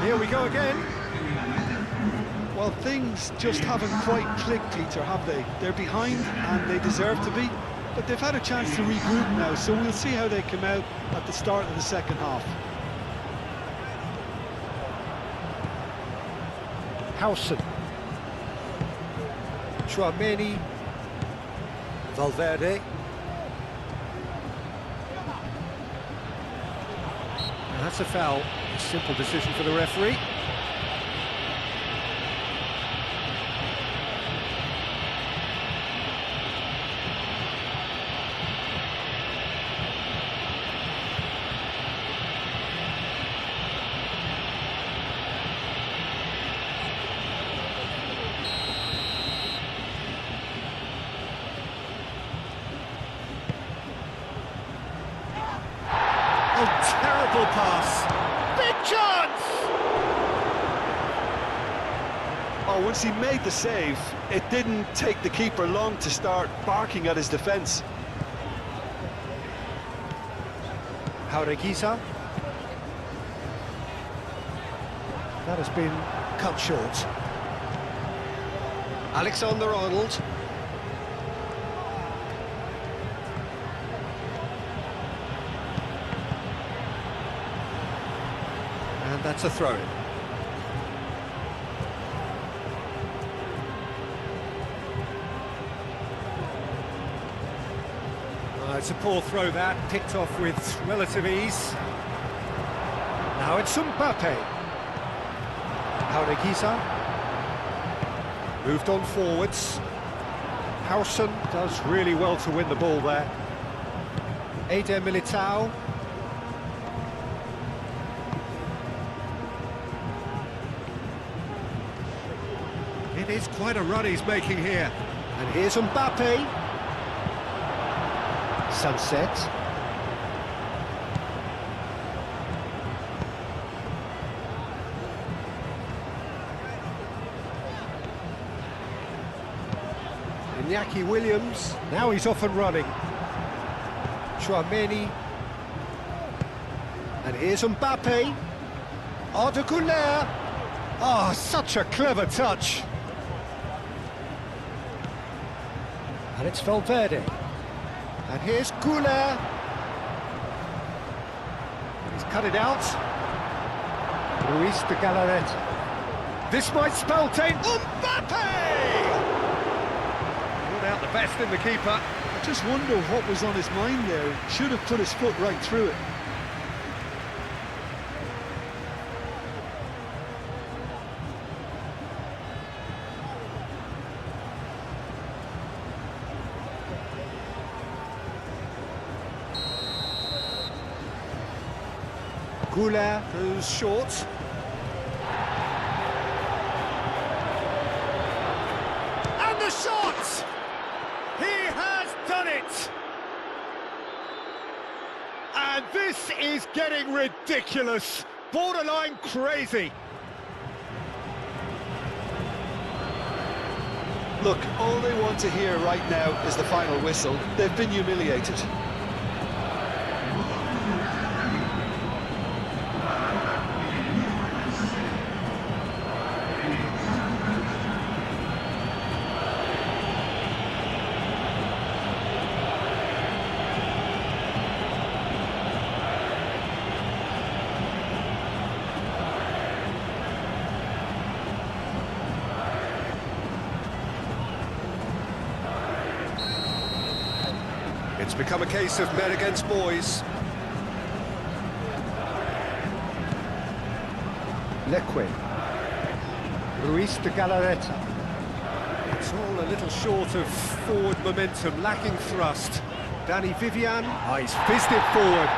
Here we go again. Well, things just haven't quite clicked, Peter, have they? They're behind, and they deserve to be, but they've had a chance to regroup now, so we'll see how they come out at the start of the second half. Howson. Chouameni. Valverde. And that's a foul. A simple decision for the referee. Oh, terrible pass. Big chance! Oh, once he made the save, it didn't take the keeper long to start barking at his defence. Jaureguisa. That has been cut short. Alexander-Arnold. And that's a throw-in. It's a poor throw that, picked off with relative ease. Now it's Mbappe. Jaureguisa. Moved on forwards. Howson does really well to win the ball there. Eder Militao. It is quite a run he's making here. And here's Mbappe. Sunset. Iñaki Williams, now he's off and running. Chouameni. And here's Mbappe. Arda Güler. Oh, such a clever touch. And it's Valverde. And here's Güler. He's cut it out. Luis de Galarreta. This might spell danger. Mbappe! Brought out the best in the keeper. I just wonder what was on his mind there. Should have put his foot right through it. Güler goes short. And the shot! He has done it! And this is getting ridiculous, borderline crazy. Look, all they want to hear right now is the final whistle. They've been humiliated. It's become a case of men against boys. Leque. Luis de Galarreta. It's all a little short of forward momentum, lacking thrust. Danny Vivian. Oh, he's fizzed it forward.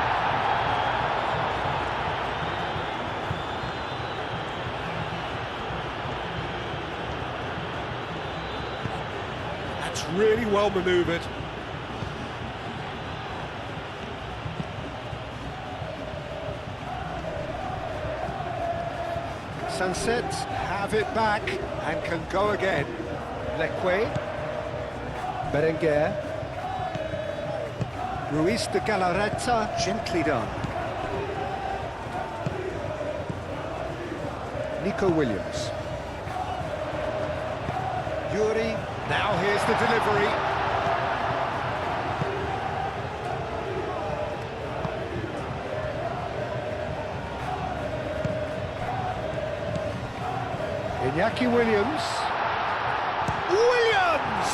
That's really well manoeuvred. Sunset have it back and can go again. Leque. Berenguer. Luis de Galarreta, gently done. Nico Williams. Yuri, now here's the delivery. Iñaki Williams. Williams!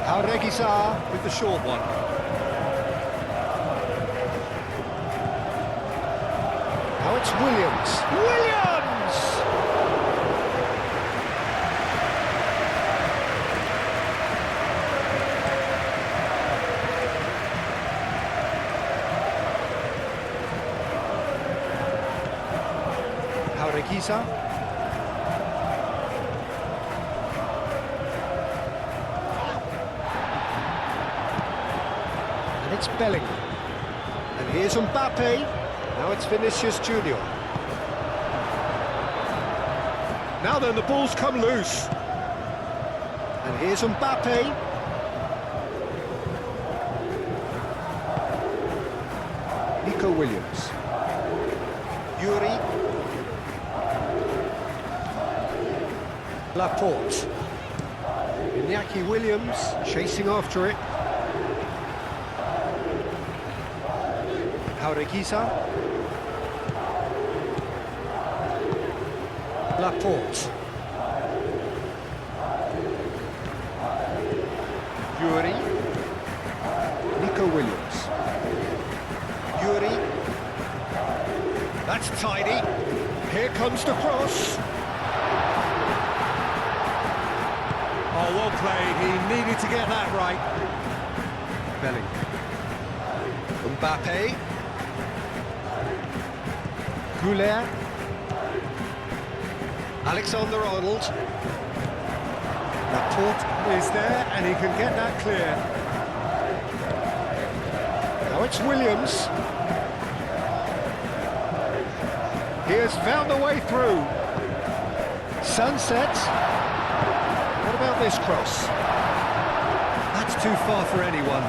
Jaureguisa with the short one. Now it's Williams. Williams! Haureguisa. And it's Bellingham. And here's Mbappe. Now it's Vinicius Junior. Now then, the ball's come loose. And here's Mbappe. Nico Williams. Yuri. Laporte. Iñaki Williams chasing after it. Jaureguisa. Laporte. Yuri. Nico Williams. Yuri. That's tidy. Here comes the cross. Oh, well played. He needed to get that right. Bellingham. Mbappe. Goulet. Alexander-Arnold. Laporte is there, and he can get that clear. Now it's Williams. He has found a way through. Sunset. What about this cross? That's too far for anyone.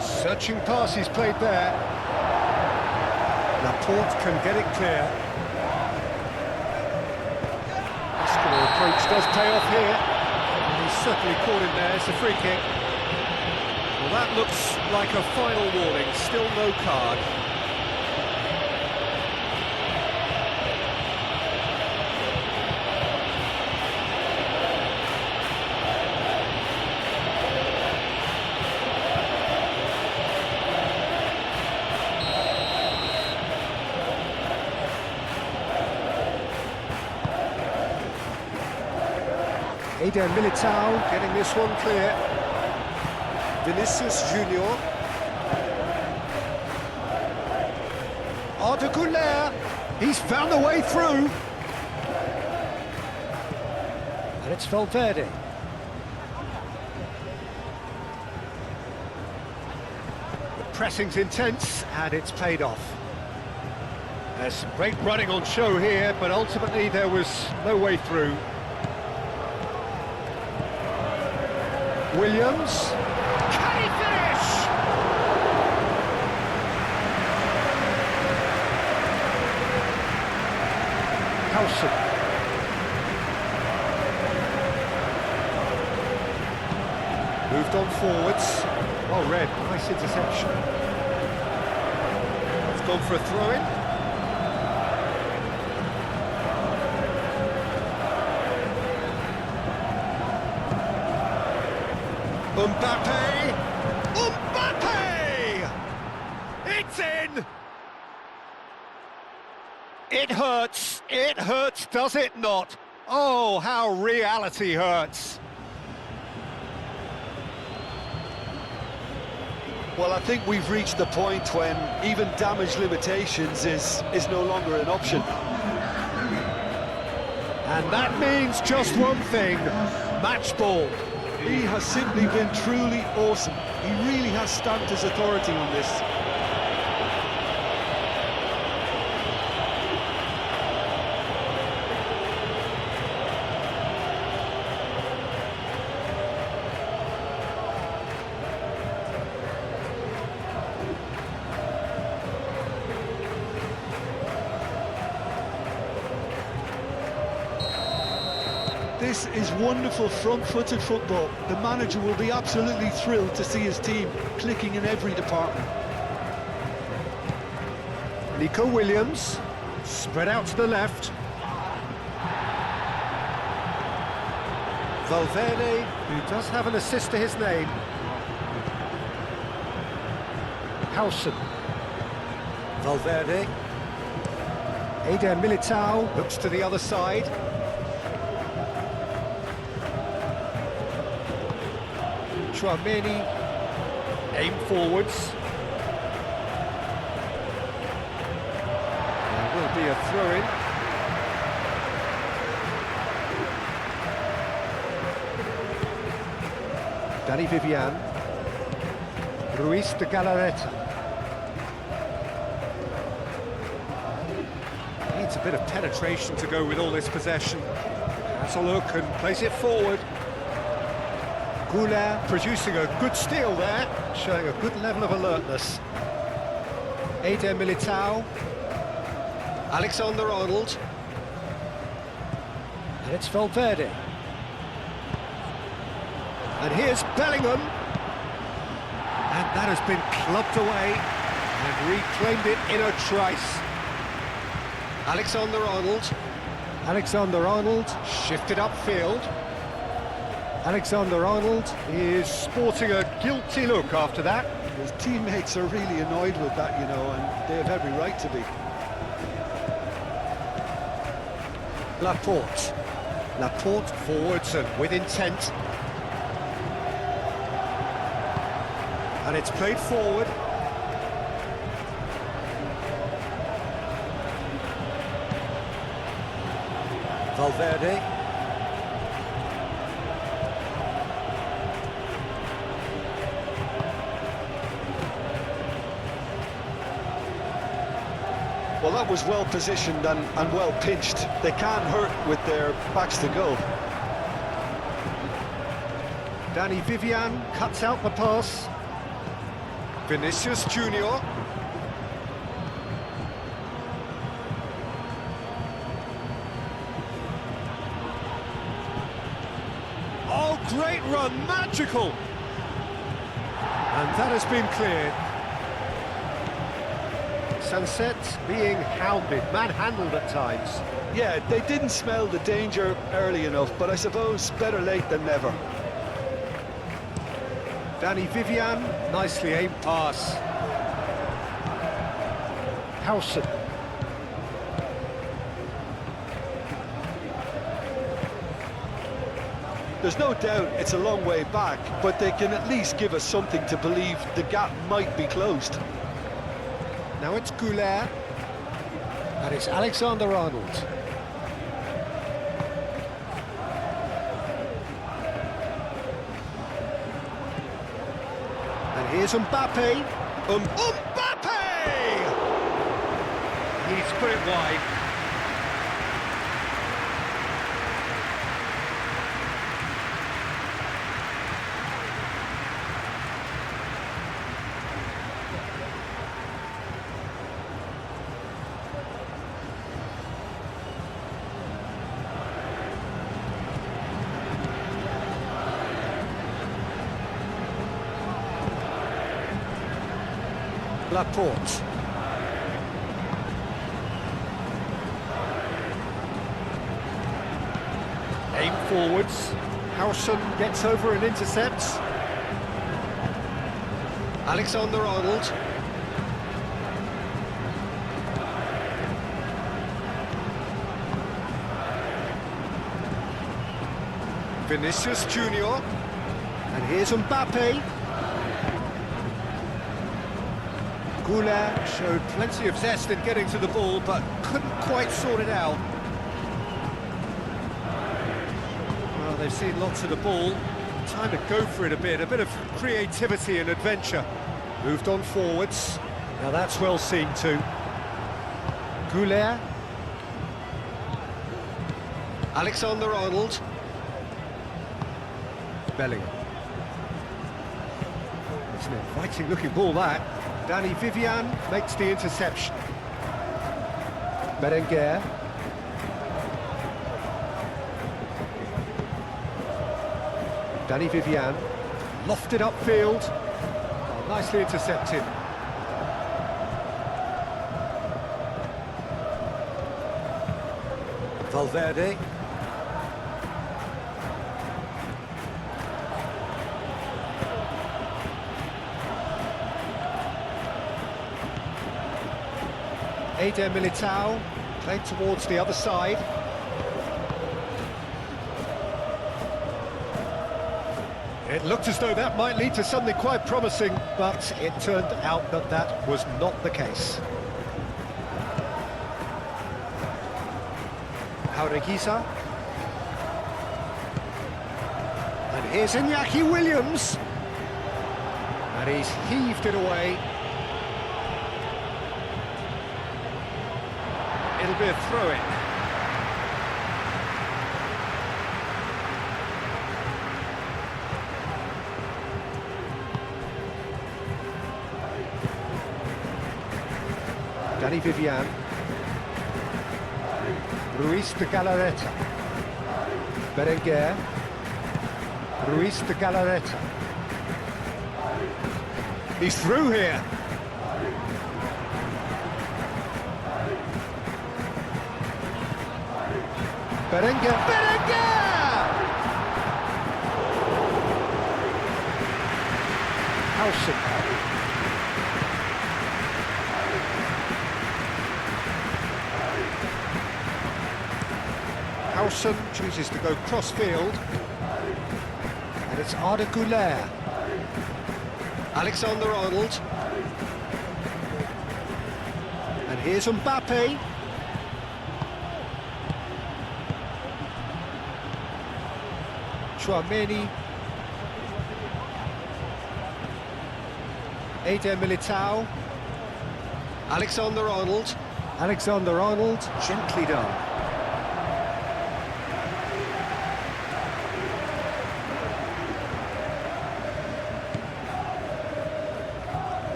Searching pass he's played there. Laporte can get it clear. Muscular approach does pay off here. And he's certainly caught him there. It's a free kick. Well, that looks like a final warning. Still no card. Eder Militao getting this one clear. Vinicius Junior. Arda Güler. He's found a way through. And it's Valverde. The pressing's intense and it's paid off. There's some great running on show here, but ultimately there was no way through. Williams. Can he finish? Howson. Moved on forwards. Well read, nice interception. It's gone for a throw-in. Mbappe! Mbappe! It's in! It hurts, does it not? Oh, how reality hurts. Well, I think we've reached the point when even damage limitations is no longer an option. And that means just one thing, match ball. He has simply been truly awesome. He really has stamped his authority on this. This is wonderful front-footed football. The manager will be absolutely thrilled to see his team clicking in every department. Nico Williams, spread out to the left. Valverde, who does have an assist to his name. Howson. Valverde. Eder Militao looks to the other side. Chouameni, aim forwards. There will be a throw-in. Dani Vivian, Ruiz de Galarreta. Needs a bit of penetration to go with all this possession. Has a look and plays it forward. Goulart producing a good steal there, showing a good level of alertness. Eder Militao, Alexander-Arnold, and it's Valverde. And here's Bellingham, and that has been clubbed away and reclaimed it in a trice. Alexander-Arnold shifted upfield. Alexander-Arnold is sporting a guilty look after that. His teammates are really annoyed with that, you know, and they have every right to be. Laporte forwards and with intent. And it's played forward. Valverde. Well, that was well positioned and well pinched. They can't hurt with their backs to goal. Dani Vivian cuts out the pass. Vinicius Junior. Oh, great run, magical! And that has been cleared. Sunset being hounded, manhandled at times. Yeah, they didn't smell the danger early enough, but I suppose better late than never. Dani Vivian, nicely aimed pass. Howson. There's no doubt it's a long way back, but they can at least give us something to believe the gap might be closed. Now it's Goulart, and it's Alexander-Arnold. And here's Mbappe. Mbappe! He's put it wide. Laporte. Aim forwards. Howson gets over and intercepts. Alexander-Arnold. Vinicius Junior. And here's Mbappe. Goulart showed plenty of zest in getting to the ball, but couldn't quite sort it out. Well, they've seen lots of the ball. Time to go for it a bit of creativity and adventure. Moved on forwards. Now that's well seen too. Goulart. Alexander-Arnold. Bellingham. It's an inviting looking ball, that. Dani Vivian makes the interception. Berenguer. Dani Vivian, lofted upfield. Oh, nicely intercepted. Valverde. Eder Militao, played towards the other side. It looked as though that might lead to something quite promising, but it turned out that that was not the case. Jaureguisa. And here's Iñaki Williams. And he's heaved it away. It'll be a throw-in. Danny Vivian. Ruiz de Galarreta. Berenguer. Ruiz de Galarreta. He's through here. Berenguer. Berenguer! Howson. Howson chooses to go cross-field. And it's Arda Güler. Alexander-Arnold. And here's Mbappe. Chouameni. Eder Militao. Alexander-Arnold. Alexander-Arnold, gently done.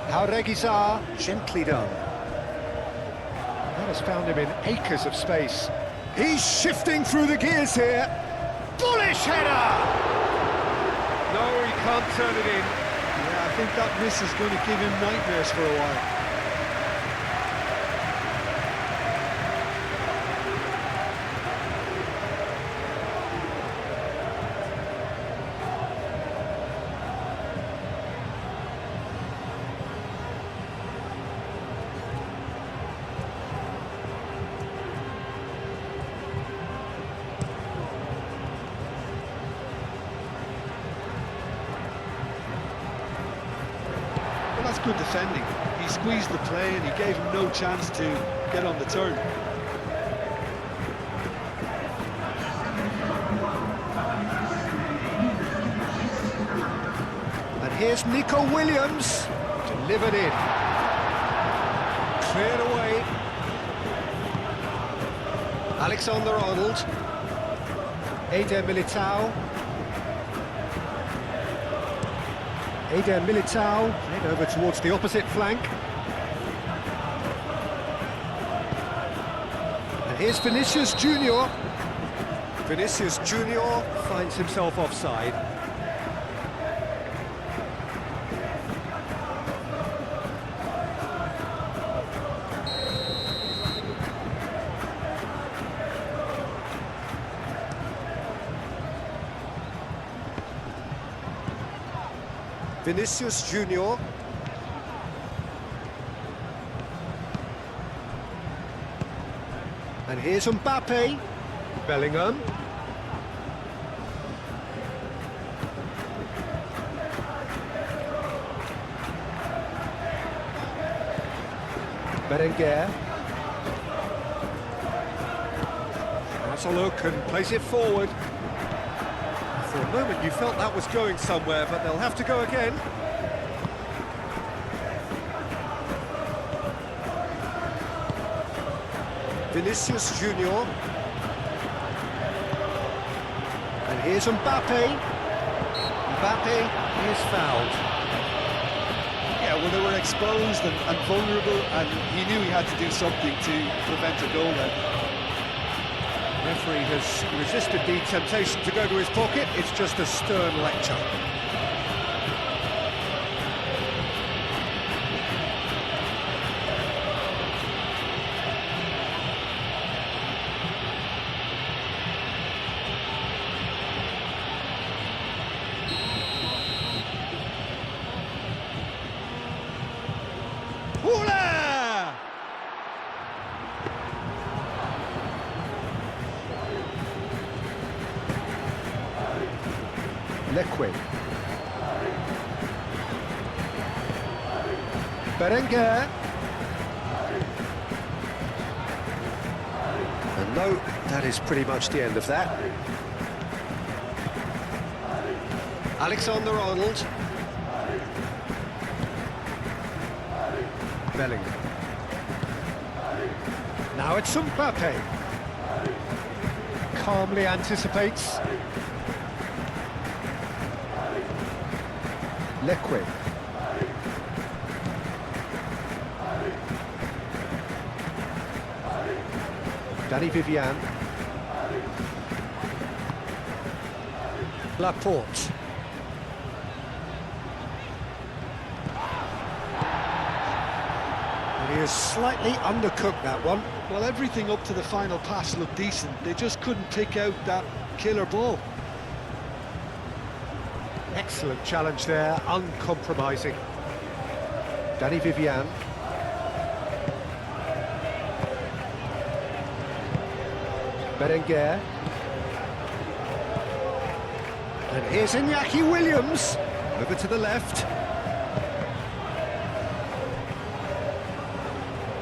Jaureguisa, gently done. That has found him in acres of space. He's shifting through the gears here. Bullish header! No, he can't turn it in. Yeah, I think that miss is going to give him nightmares for a while. That's good defending. He squeezed the play and he gave him no chance to get on the turn. And here's Nico Williams, delivered in. Cleared away. Alexander-Arnold. Eder Militao. Eder Militao, played over towards the opposite flank. And here's Vinicius Junior. Vinicius Junior finds himself offside. Vinicius Junior. And here's Mbappe. Bellingham. Berenguer. That's a look and plays it forward. For a moment you felt that was going somewhere, but they'll have to go again. Vinicius Junior. And here's Mbappe. Mbappe is fouled. Yeah, well, they were exposed and vulnerable, and he knew he had to do something to prevent a goal then. Referee has resisted the temptation to go to his pocket. It's just a stern lecture. Lequin. Berenguer. And no, that is pretty much the end of that. Alexander-Arnold. Bellingham. Now it's Mbappe. Calmly anticipates. Lequin. Danny Vivian. Laporte. And he is slightly undercooked, that one. Well, everything up to the final pass looked decent. They just couldn't pick out that killer ball. Excellent challenge there, uncompromising. Danny Vivian. Berenguer. And here's Iñaki Williams. Over to the left.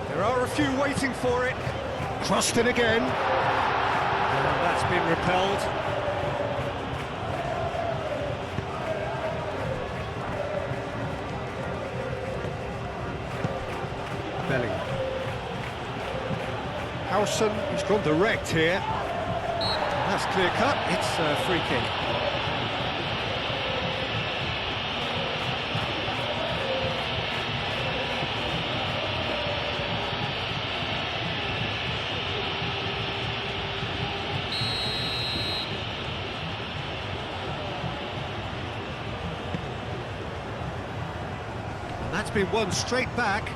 There are a few waiting for it. Crossed in again. And that's been repelled. Bellingham. Howson, he's gone direct here. That's clear cut, it's a free kick. And that's been won straight back.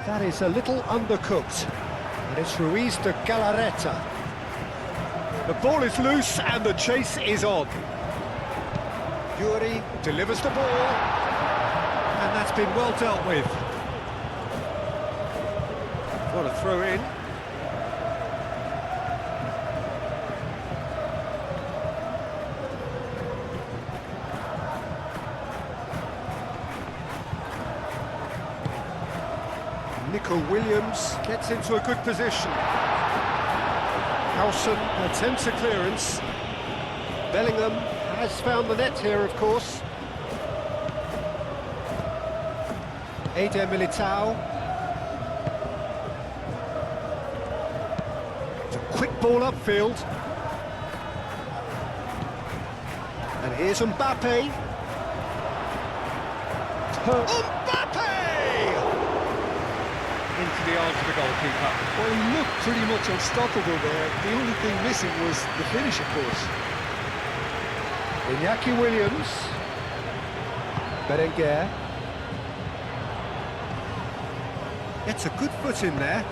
That is a little undercooked, and it's Ruiz de Galarreta. The ball is loose and the chase is on. Yuri delivers the ball, and that's been well dealt with. What a throw in. Nico Williams gets into a good position. Howson attempts a clearance. Bellingham has found the net here, of course. Eder Militao. It's a quick ball upfield. And here's Mbappe. Into the arms of the goalkeeper. Well, he looked pretty much unstoppable there. The only thing missing was the finish, of course. Iñaki Williams. Berenguer. Gets a good foot in there.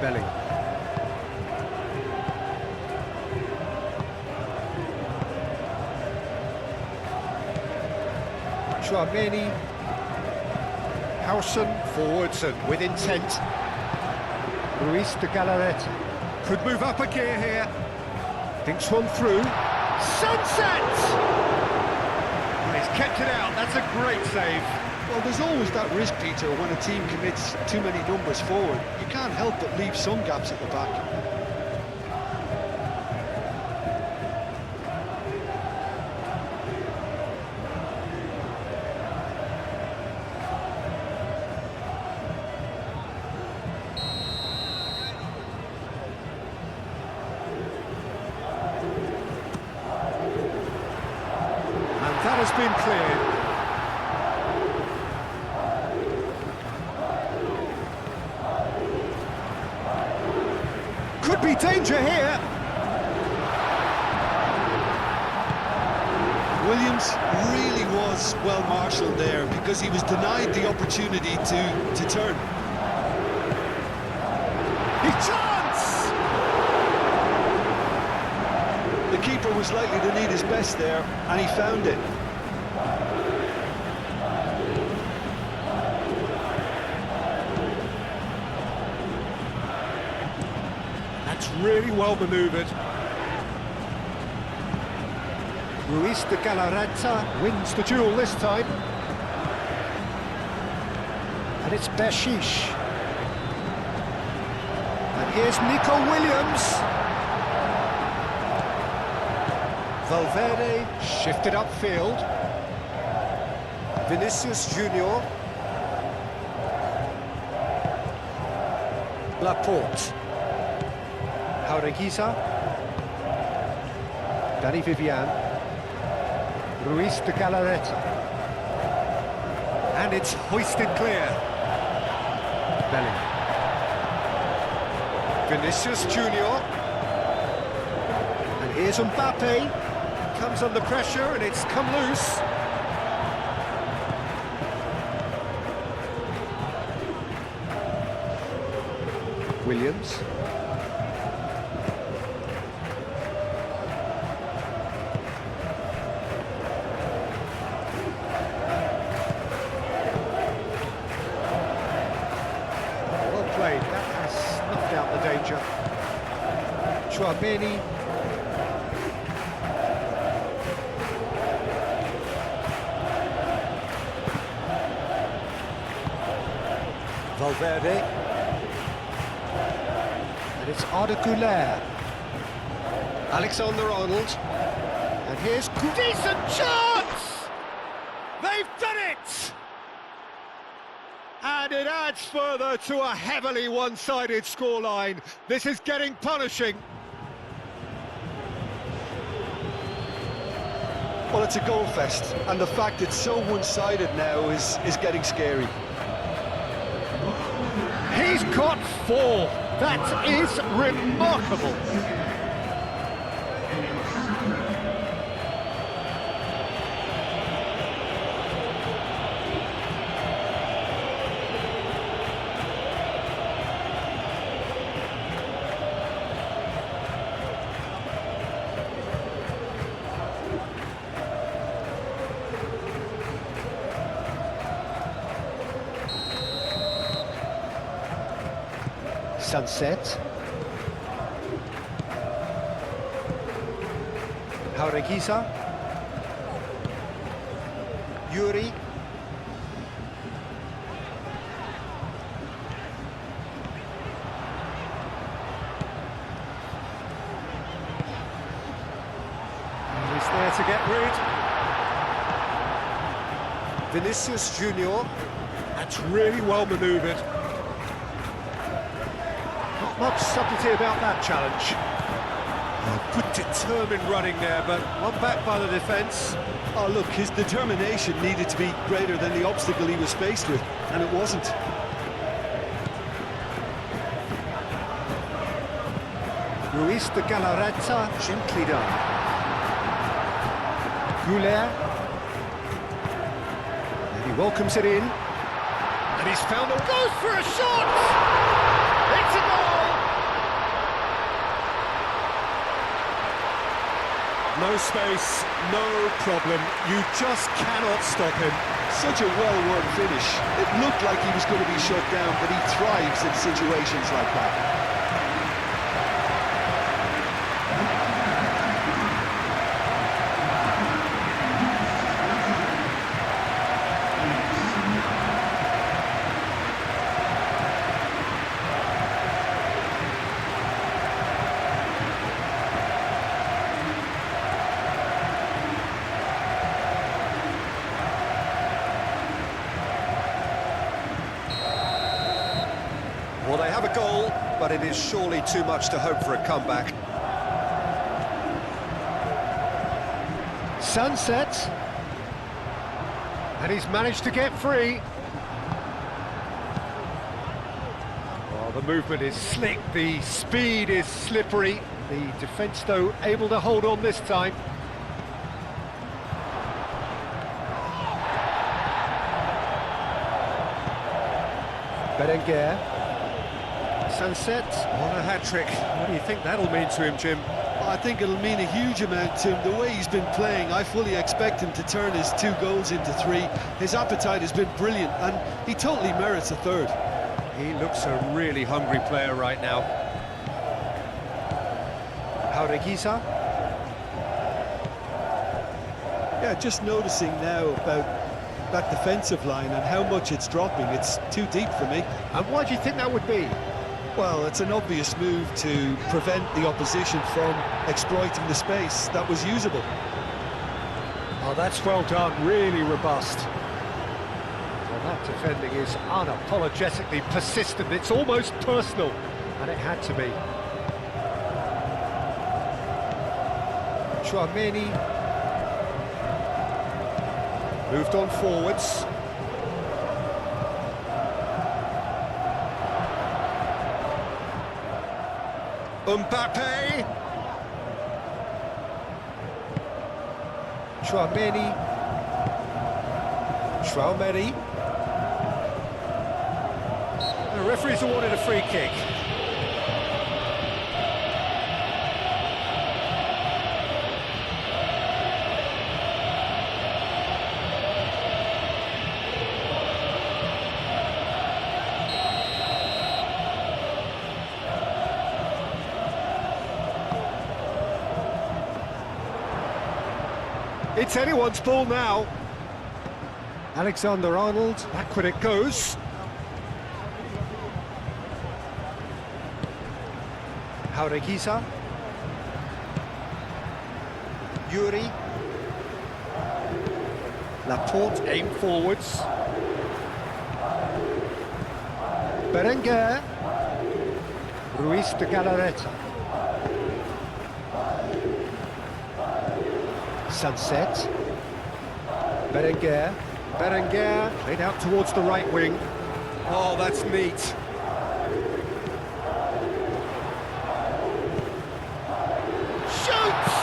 Bellingham. Chouameni. Howson forwards and with intent. Ruiz de Galarreta could move up a gear here. Thinks one through. Sunset! And he's kept it out. That's a great save. Well, there's always that risk, Peter, when a team commits too many numbers forward. You can't help but leave some gaps at the back. That has been cleared. Could be danger here. Williams really was well marshalled there because he was denied the opportunity to turn. His chance! The keeper was likely to need his best there, and he found it. That's really well manoeuvred. Ruiz de Galarreta wins the duel this time. And it's Bershish. And here's Nico Williams. Valverde shifted upfield. Vinicius Junior. Laporte. Jaureguiza. Dani Vivian. Ruiz de Galarreta. And it's hoisted clear. Bellingham. Vinicius Junior. And here's Mbappe. Comes under pressure and it's come loose. Williams. Well played, that has snuffed out the danger. Chouameni. Valverde. And it's Arda Güler. Alexander-Arnold. And here's decent chance! They've done it! And it adds further to a heavily one-sided scoreline. This is getting punishing. Well, it's a goal fest, and the fact it's so one-sided now is getting scary. He's got 4. That is remarkable. Sunset. Jaureguiza. Yuri. He's there to get rid. Vinicius Junior. That's really well manoeuvred. Not much subtlety about that challenge. Good determined running there, but one back by the defence. Oh, look, his determination needed to be greater than the obstacle he was faced with, and it wasn't. Ruiz de Galarreta, gently done. Güler. And he welcomes it in. And he's found a... Goes for a shot! It's a goal! No space, no problem. You just cannot stop him. Such a well-worked finish. It looked like he was going to be shut down, but he thrives in situations like that. Well, they have a goal, but it is surely too much to hope for a comeback. Sunset. And he's managed to get free. Well, the movement is slick, the speed is slippery. The defence, though, able to hold on this time. Berenguer. Sunset on a hat-trick. What do you think that'll mean to him, Jim? I think it'll mean a huge amount to him. The way he's been playing, I fully expect him to turn his 2 goals into 3. His appetite has been brilliant, and he totally merits a 3rd. He looks a really hungry player right now. Jaureguiza. Yeah, just noticing now about that defensive line and how much it's dropping. It's too deep for me. And why do you think that would be? Well, it's an obvious move to prevent the opposition from exploiting the space that was usable. Oh, that's well done, really robust. Well, that defending is unapologetically persistent. It's almost personal, and it had to be. Chouameni moved on forwards. Mbappe. Chouameni. The referee's awarded a free kick. It's anyone's ball now. Alexander-Arnold, back when it goes. Jaureguisa. Yuri. Laporte, aim forwards. Berenguer. Ruiz de Galarreta. Sunset. Berenguer. Berenguer played out towards the right wing. Oh, that's neat. Shoots!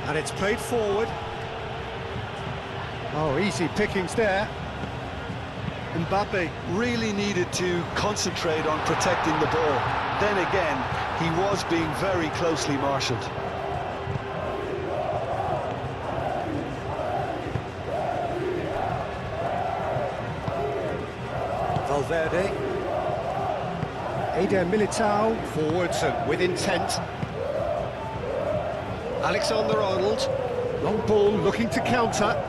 And it's played forward. Oh, easy pickings there. Mbappe really needed to concentrate on protecting the ball. Then again, he was being very closely marshalled. Valverde. Eder Militao, forwards and with intent. Alexander-Arnold, long ball looking to counter.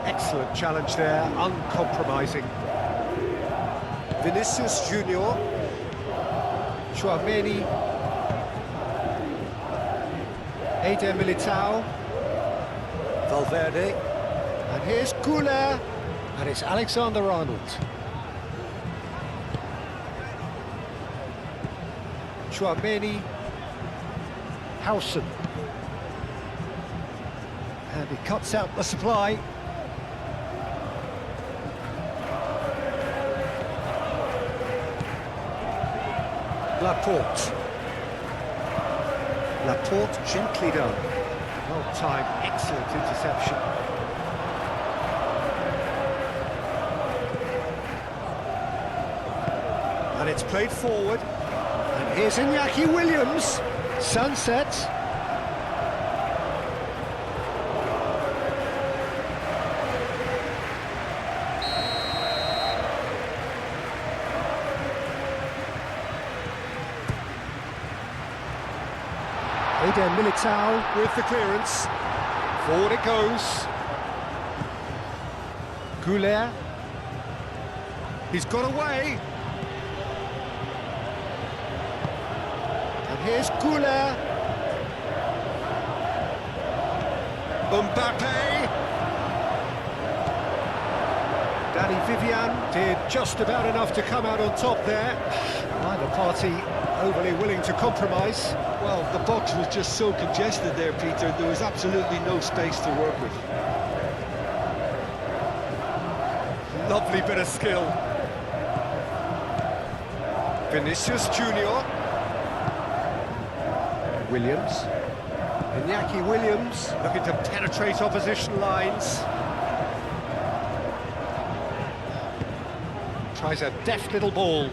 Excellent challenge there, uncompromising. Vinicius Junior. Chouameni. Eder Militao. Valverde. And here's Güler. And it's Alexander-Arnold. Chouameni. Howson. And he cuts out the supply. Laporte. Laporte gently done. Well timed, excellent interception. And it's played forward. And here's Iñaki Williams. Sunset. Eder Militao with the clearance. Forward it goes. Güler. He's got away. And here's Güler. Mbappe. Danny Vivian did just about enough to come out on top there. Neither party overly willing to compromise. Well, the box was just so congested there, Peter. There was absolutely no space to work with. Lovely bit of skill. Vinicius Junior. Williams. Iñaki Williams looking to penetrate opposition lines. Tries a deft little ball.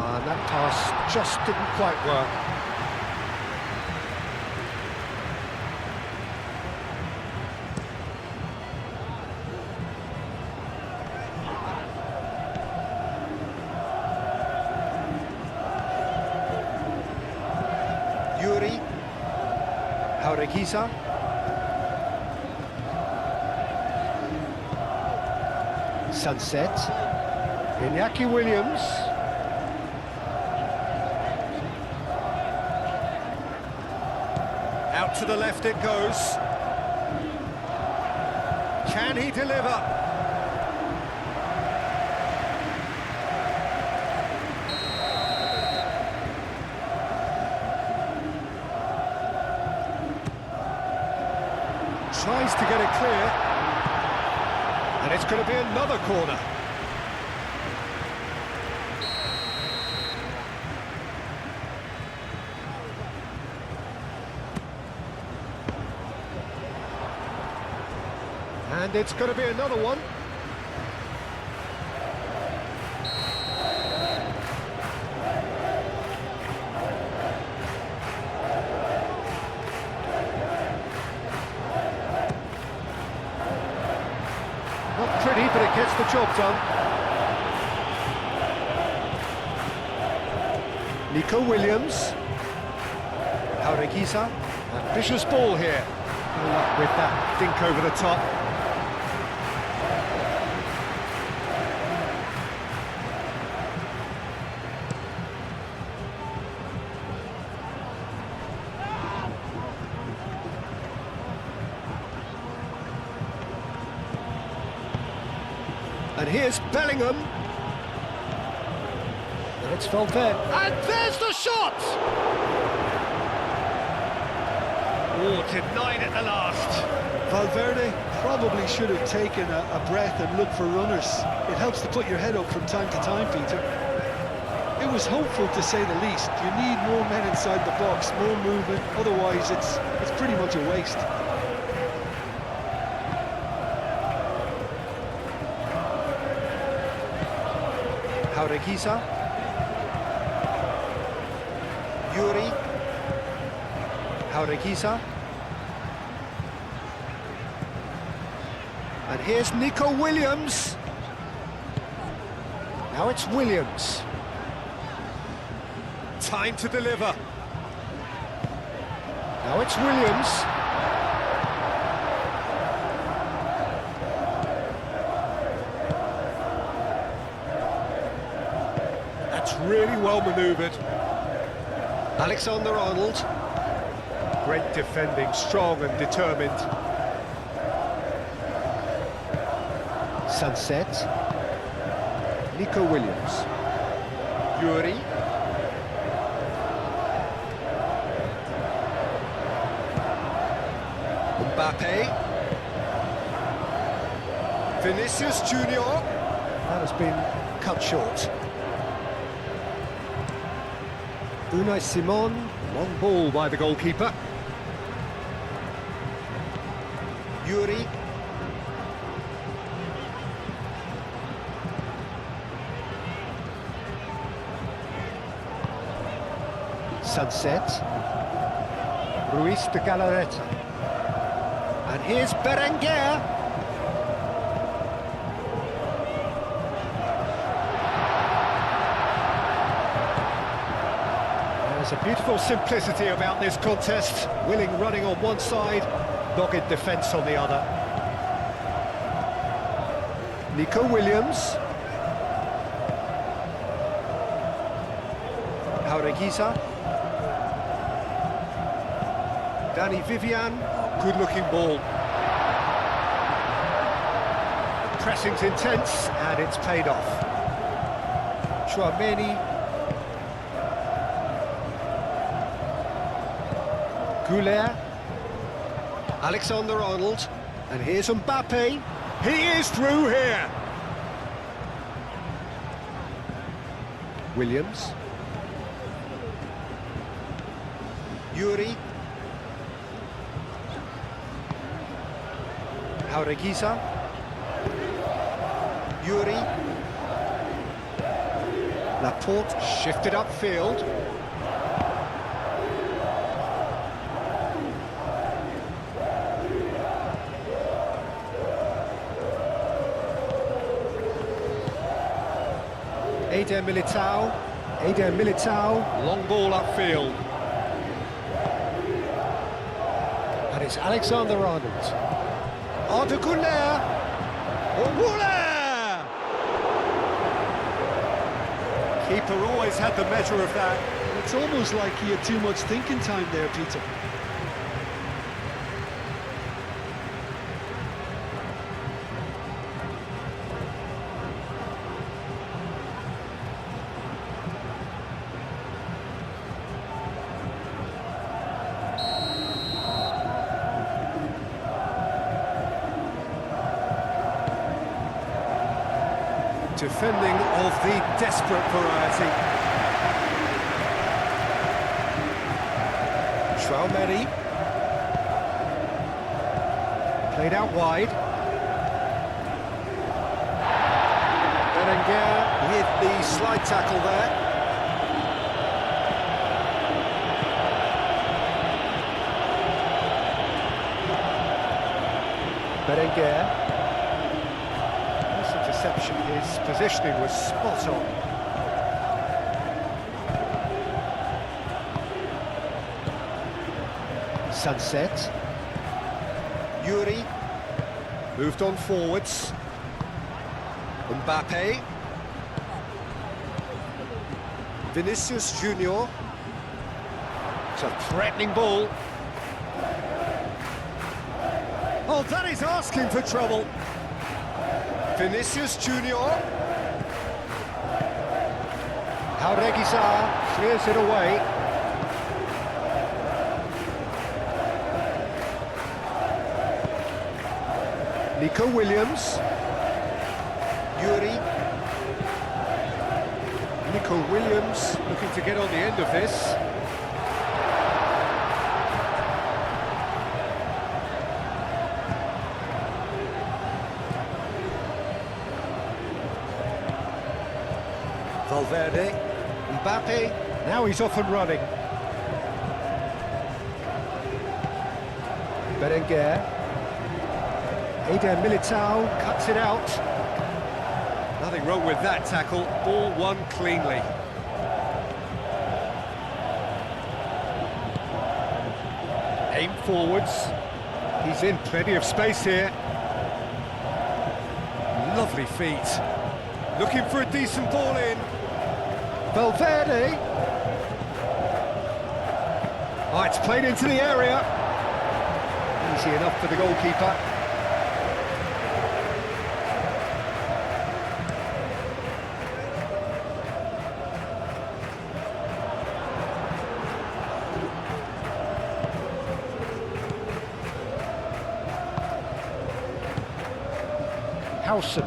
And that pass just didn't quite work. Jaureguisa. Sunset. Iñaki Williams. Out to the left it goes. Can he deliver? Tries to get it clear. And it's going to be another corner. And it's going to be another one. Not pretty, but it gets the job done. Nico Williams. Jaureguisa. Ambitious ball here. No luck with that dink over the top. And here's Bellingham. And it's Valverde. And there's the shot! Oh, denied at the last. Valverde probably should have taken a breath and looked for runners. It helps to put your head up from time to time, Peter. It was hopeful, to say the least. You need more men inside the box, more movement. Otherwise, it's pretty much a waste. Jaureguisa. Yuri. Jaureguisa. And here's Nico Williams. Now it's Williams. Time to deliver. Now it's Williams. That's really well manoeuvred. Alexander-Arnold. Great defending, strong and determined. Sunset. Nico Williams. Yuri. Mbappe. Vinicius Junior. That has been cut short. Unai Simon, long ball by the goalkeeper. Yuri. Sunset. Ruiz de Galarreta. And here's Berenguer. There's a beautiful simplicity about this contest. Willing running on one side, dogged defence on the other. Nico Williams. Jaureguisa. Danny Vivian. Good-looking ball. Pressing's intense, and it's paid off. Chouameni. Goulet. Alexander-Arnold. And here's Mbappe. He is through here. Williams. Yuri. Jaureguisa. Yuri. Laporte shifted upfield. Eder Militao, long ball upfield. It's Alexander-Arnold. Arda Güler. Güler! Keeper always had the measure of that. It's almost like he had too much thinking time there, Peter. Defending of the desperate variety. Traumeri. Played out wide. Berenguer with the slide tackle there. Berenguer. Interception, his positioning was spot on. Sunset. Yuri moved on forwards. Mbappe. Vinicius Junior. It's a threatening ball. Oh, that is asking for trouble. Vinicius Junior. Jauregui clears it away. Nico Williams. Yuri. Nico Williams looking to get on the end of this. Valverde, Mbappe, now he's off and running. Berenguer, Eder Militao cuts it out. Nothing wrong with that tackle, ball won cleanly. Aim forwards, he's in plenty of space here. Lovely feet, looking for a decent ball in. Valverde. Oh, it's played into the area. Easy enough for the goalkeeper. Howson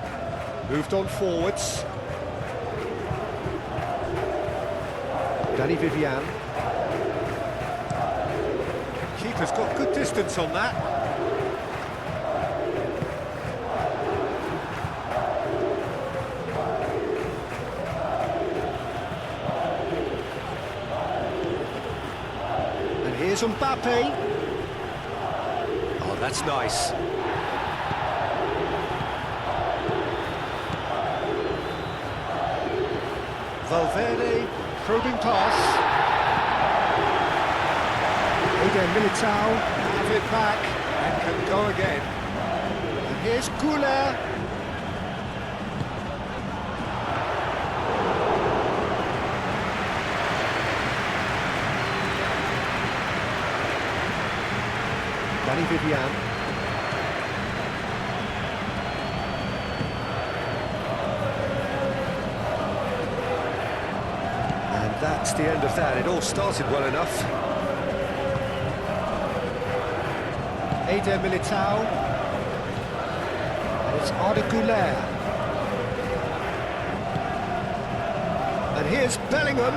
moved on forwards. Danny Vivian. Keeper's got good distance on that. And here's Mbappe. Oh, that's nice. Valverde. Probing pass. Eder Militao, have it back, and can go again. And here's Güler. Danny Vivian. That's the end of that. It all started well enough. Eder Militao. And it's Arda Güler. And here's Bellingham.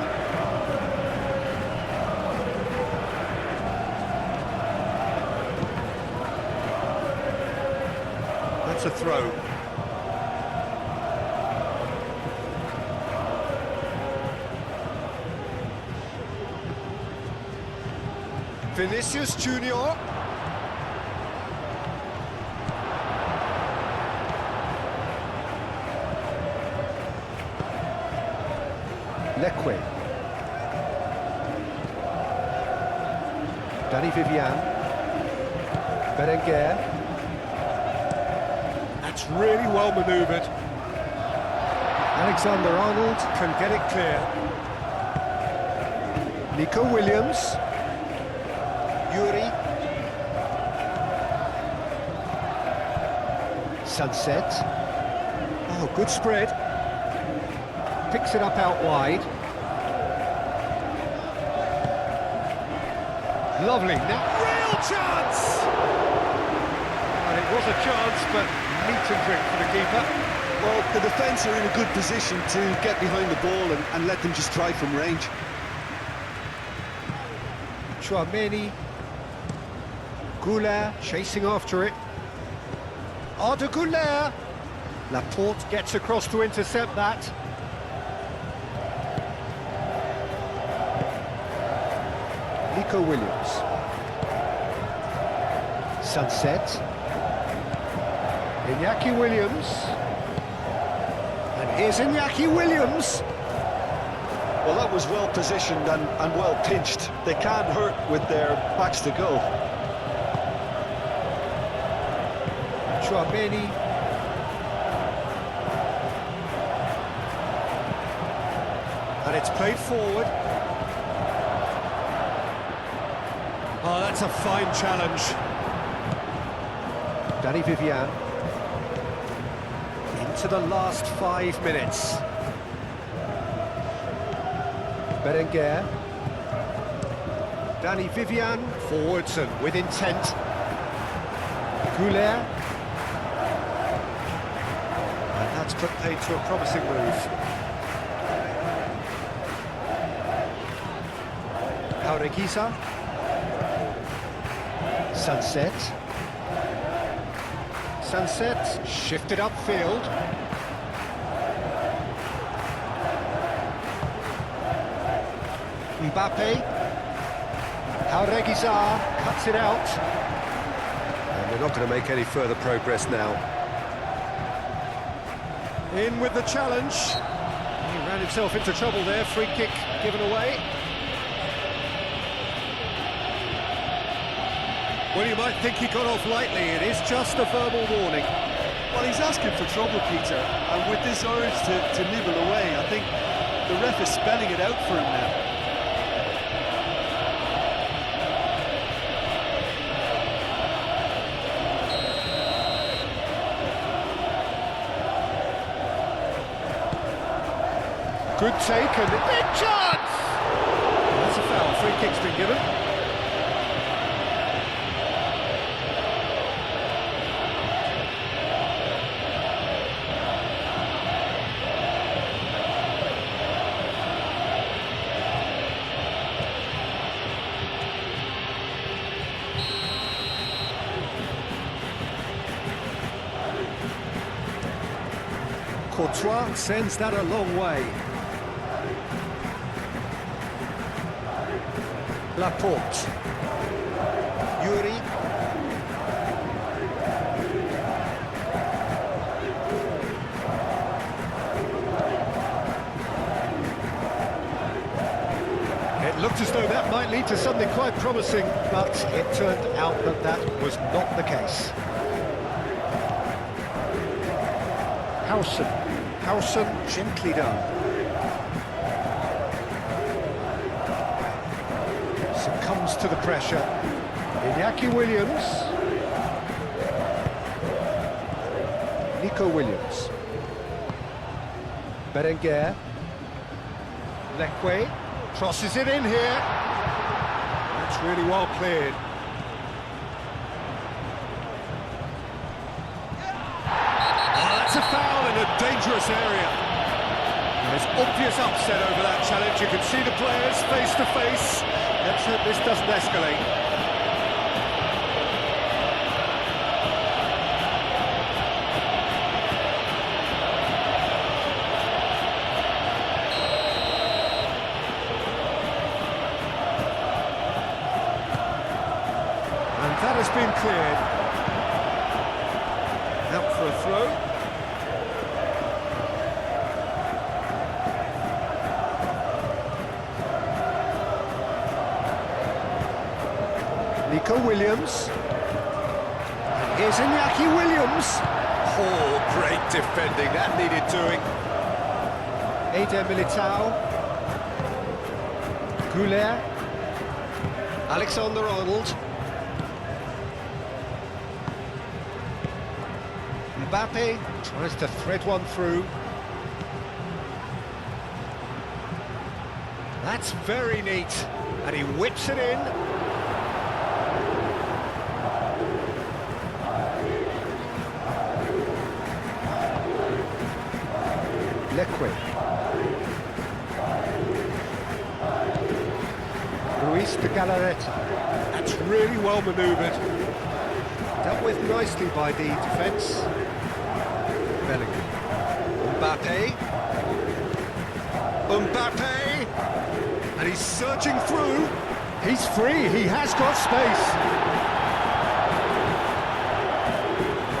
That's a throw. Vinicius Junior. Leque. Danny Vivian. Berenguer. That's really well manoeuvred. Alexander-Arnold can get it clear. Nico Williams. Yuri. Sunset. Oh, good spread. Picks it up out wide. Lovely. Now, real chance! And it was a chance, but meat and drink for the keeper. Well, the defence are in a good position to get behind the ball and let them just try from range. Chouameni. Goulart chasing after it. Arda Goulart. Laporte gets across to intercept that. Nico Williams. Sunset. Iñaki Williams. And here's Iñaki Williams. Well, that was well positioned and well pinched. They can't hurt with their backs to go. Chouameni. And it's played forward. Oh, that's a fine challenge. Danny Vivian. Into the last 5 minutes. Berenguer. Danny Vivian, forwards and with intent. Goulart. And that's put paid to a promising move. Jaureguisa. Sunset. Sunset, shifted upfield. Mbappe. Jaureguisa cuts it out. And they're not going to make any further progress now. In with the challenge. He ran himself into trouble there, free kick given away. Well, you might think he got off lightly, it is just a verbal warning. Well, he's asking for trouble, Peter, and with this urge to nibble away, I think the ref is spelling it out for him now. Good take and a big chance! That's a foul, free kick's been given. Courtois sends that a long way. Laporte. Yuri. It looked as though that might lead to something quite promising, but it turned out that that was not the case. Howson gently done. Succumbs to the pressure. Iñaki Williams. Nico Williams. Berenguer. Leque crosses it in here. That's really well cleared. That's a foul in a dangerous area. There's obvious upset over that challenge. You can see the players face to face. Let's hope this doesn't escalate. And that has been cleared. Out for a throw. Nico Williams. Here's Iñaki Williams. Oh, great defending, that needed doing. Eder Militao. Goulet. Alexander-Arnold. Mbappe tries to thread one through. That's very neat, and he whips it in. Leque. Luis de Galarreta. That's really well manoeuvred. Dealt with nicely by the defence. Bellingham. Mbappe. Mbappe! And he's surging through. He's free, he has got space.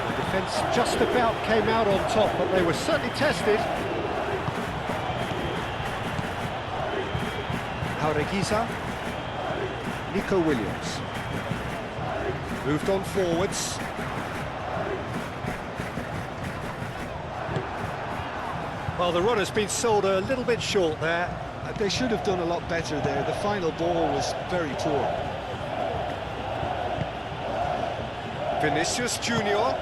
The defence just about came out on top, but they were certainly tested. Jaureguiza. Nico Williams. Moved on forwards. Well, the run has been sold a little bit short there. They should have done a lot better there. The final ball was very poor. Vinicius Junior.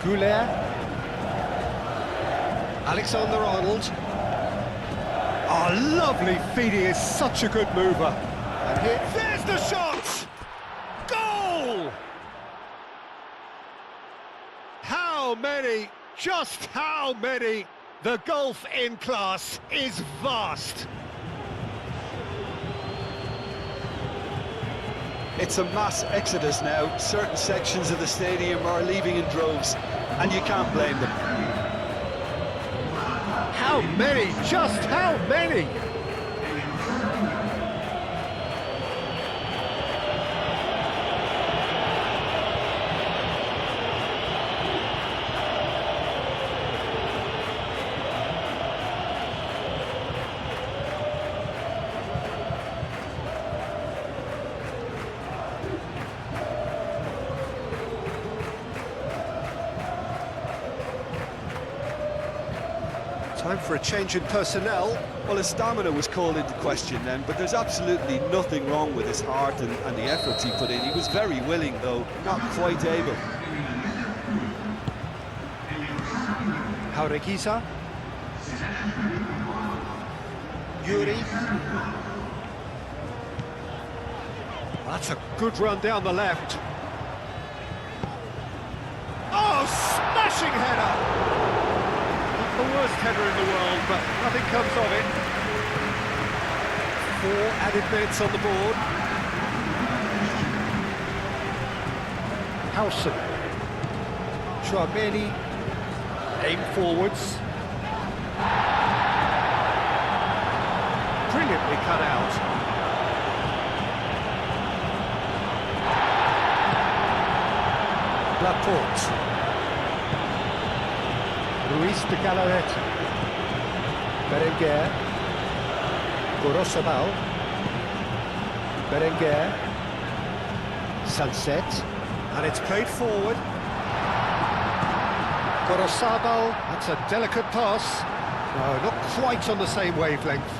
Goulet. Alexander-Arnold. Oh, lovely feed, he is such a good mover. And here, there's the shot! Goal! How many, just how many? The gulf in class is vast. It's a mass exodus now. Certain sections of the stadium are leaving in droves, and you can't blame them. How many? Just how many? Time for a change in personnel. Well, his stamina was called into question then, but there's absolutely nothing wrong with his heart and the efforts he put in. He was very willing, though, not quite able. Jaureguiza. Yuri. That's a good run down the left. Oh, smashing header! The worst header in the world, but nothing comes of it. 4 added minutes on the board. Howson. Chouameni. Aim forwards. Brilliantly cut out. Laporte. Luis de Galarreta. Berenguer. Gorosabal. Berenguer. Sunset. And it's played forward. Gorosabal. That's a delicate pass. No, not quite on the same wavelength.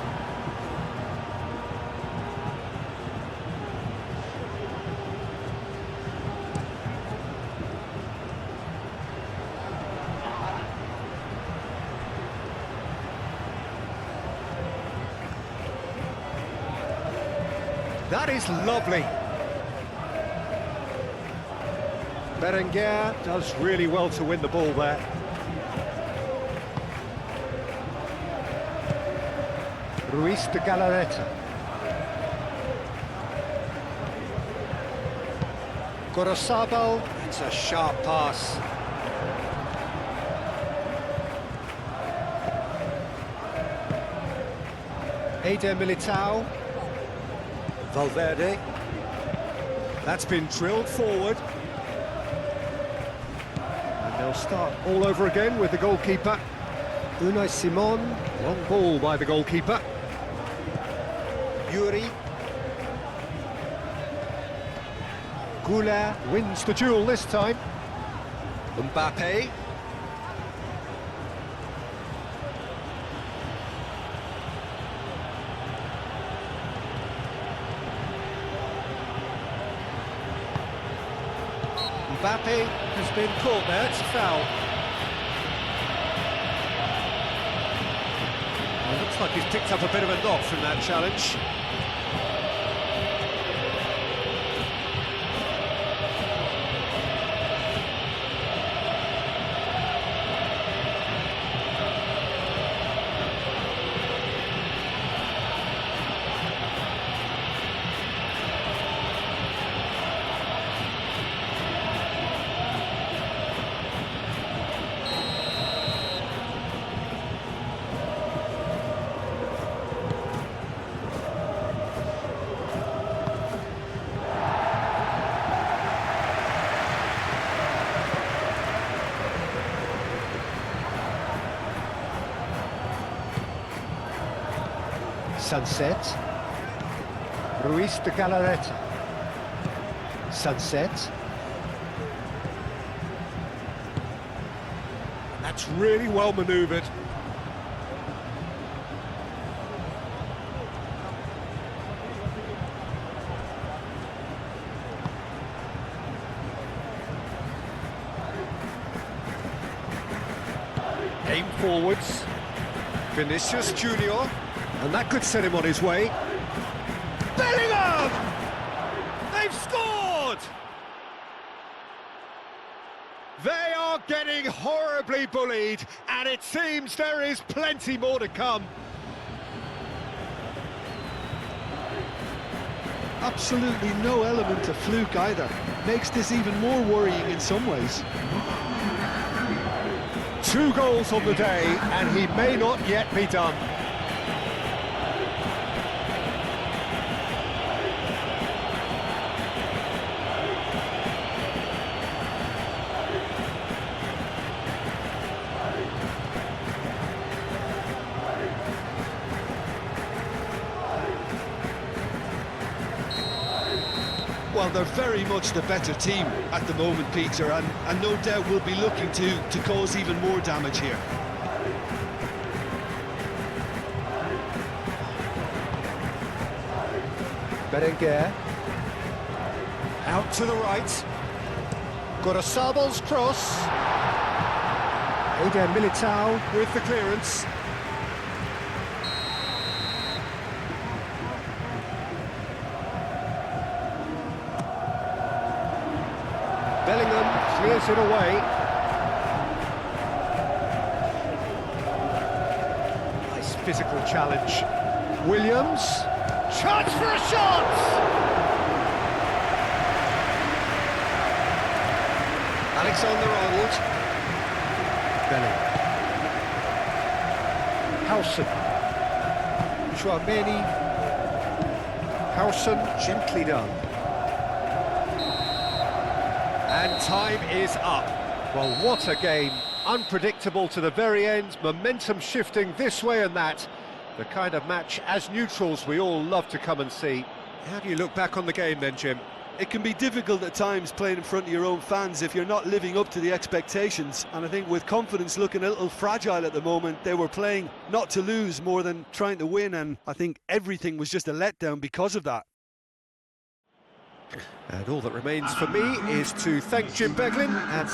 That is lovely. Berenguer does really well to win the ball there. Luis de Galarreta. Gorosabal, it's a sharp pass. Eder Militao. Valverde. That's been drilled forward. And they'll start all over again with the goalkeeper. Unai Simon, long ball by the goalkeeper. Yuri. Goulart wins the duel this time. Mbappe. Mbappe has been caught there, it's a foul. Well, looks like he's picked up a bit of a knock from that challenge. Sunset. Ruiz de Galarreta. Sunset. That's really well manoeuvred. Game forwards. Vinicius Junior. And that could set him on his way. Bellingham! They've scored! They are getting horribly bullied, and it seems there is plenty more to come. Absolutely no element of fluke either. Makes this even more worrying in some ways. 2 goals on the day, and he may not yet be done. Well, they're very much the better team at the moment, Peter, and no doubt will be looking to cause even more damage here. Berenguer. Out to the right. Gorosabel's cross. Eder Militao with the clearance. Bellingham clears it away. Nice physical challenge. Williams. Chance for a shot! Alexander-Arnold. Bellingham. Howson. Chouameni. Howson, gently done. And time is up. Well, what a game. Unpredictable to the very end, momentum shifting this way and that. The kind of match, as neutrals, we all love to come and see. How do you look back on the game then, Jim? It can be difficult at times playing in front of your own fans if you're not living up to the expectations. And I think with confidence looking a little fragile at the moment, they were playing not to lose more than trying to win. And I think everything was just a letdown because of that. And all that remains for me is to thank Jim Beglin and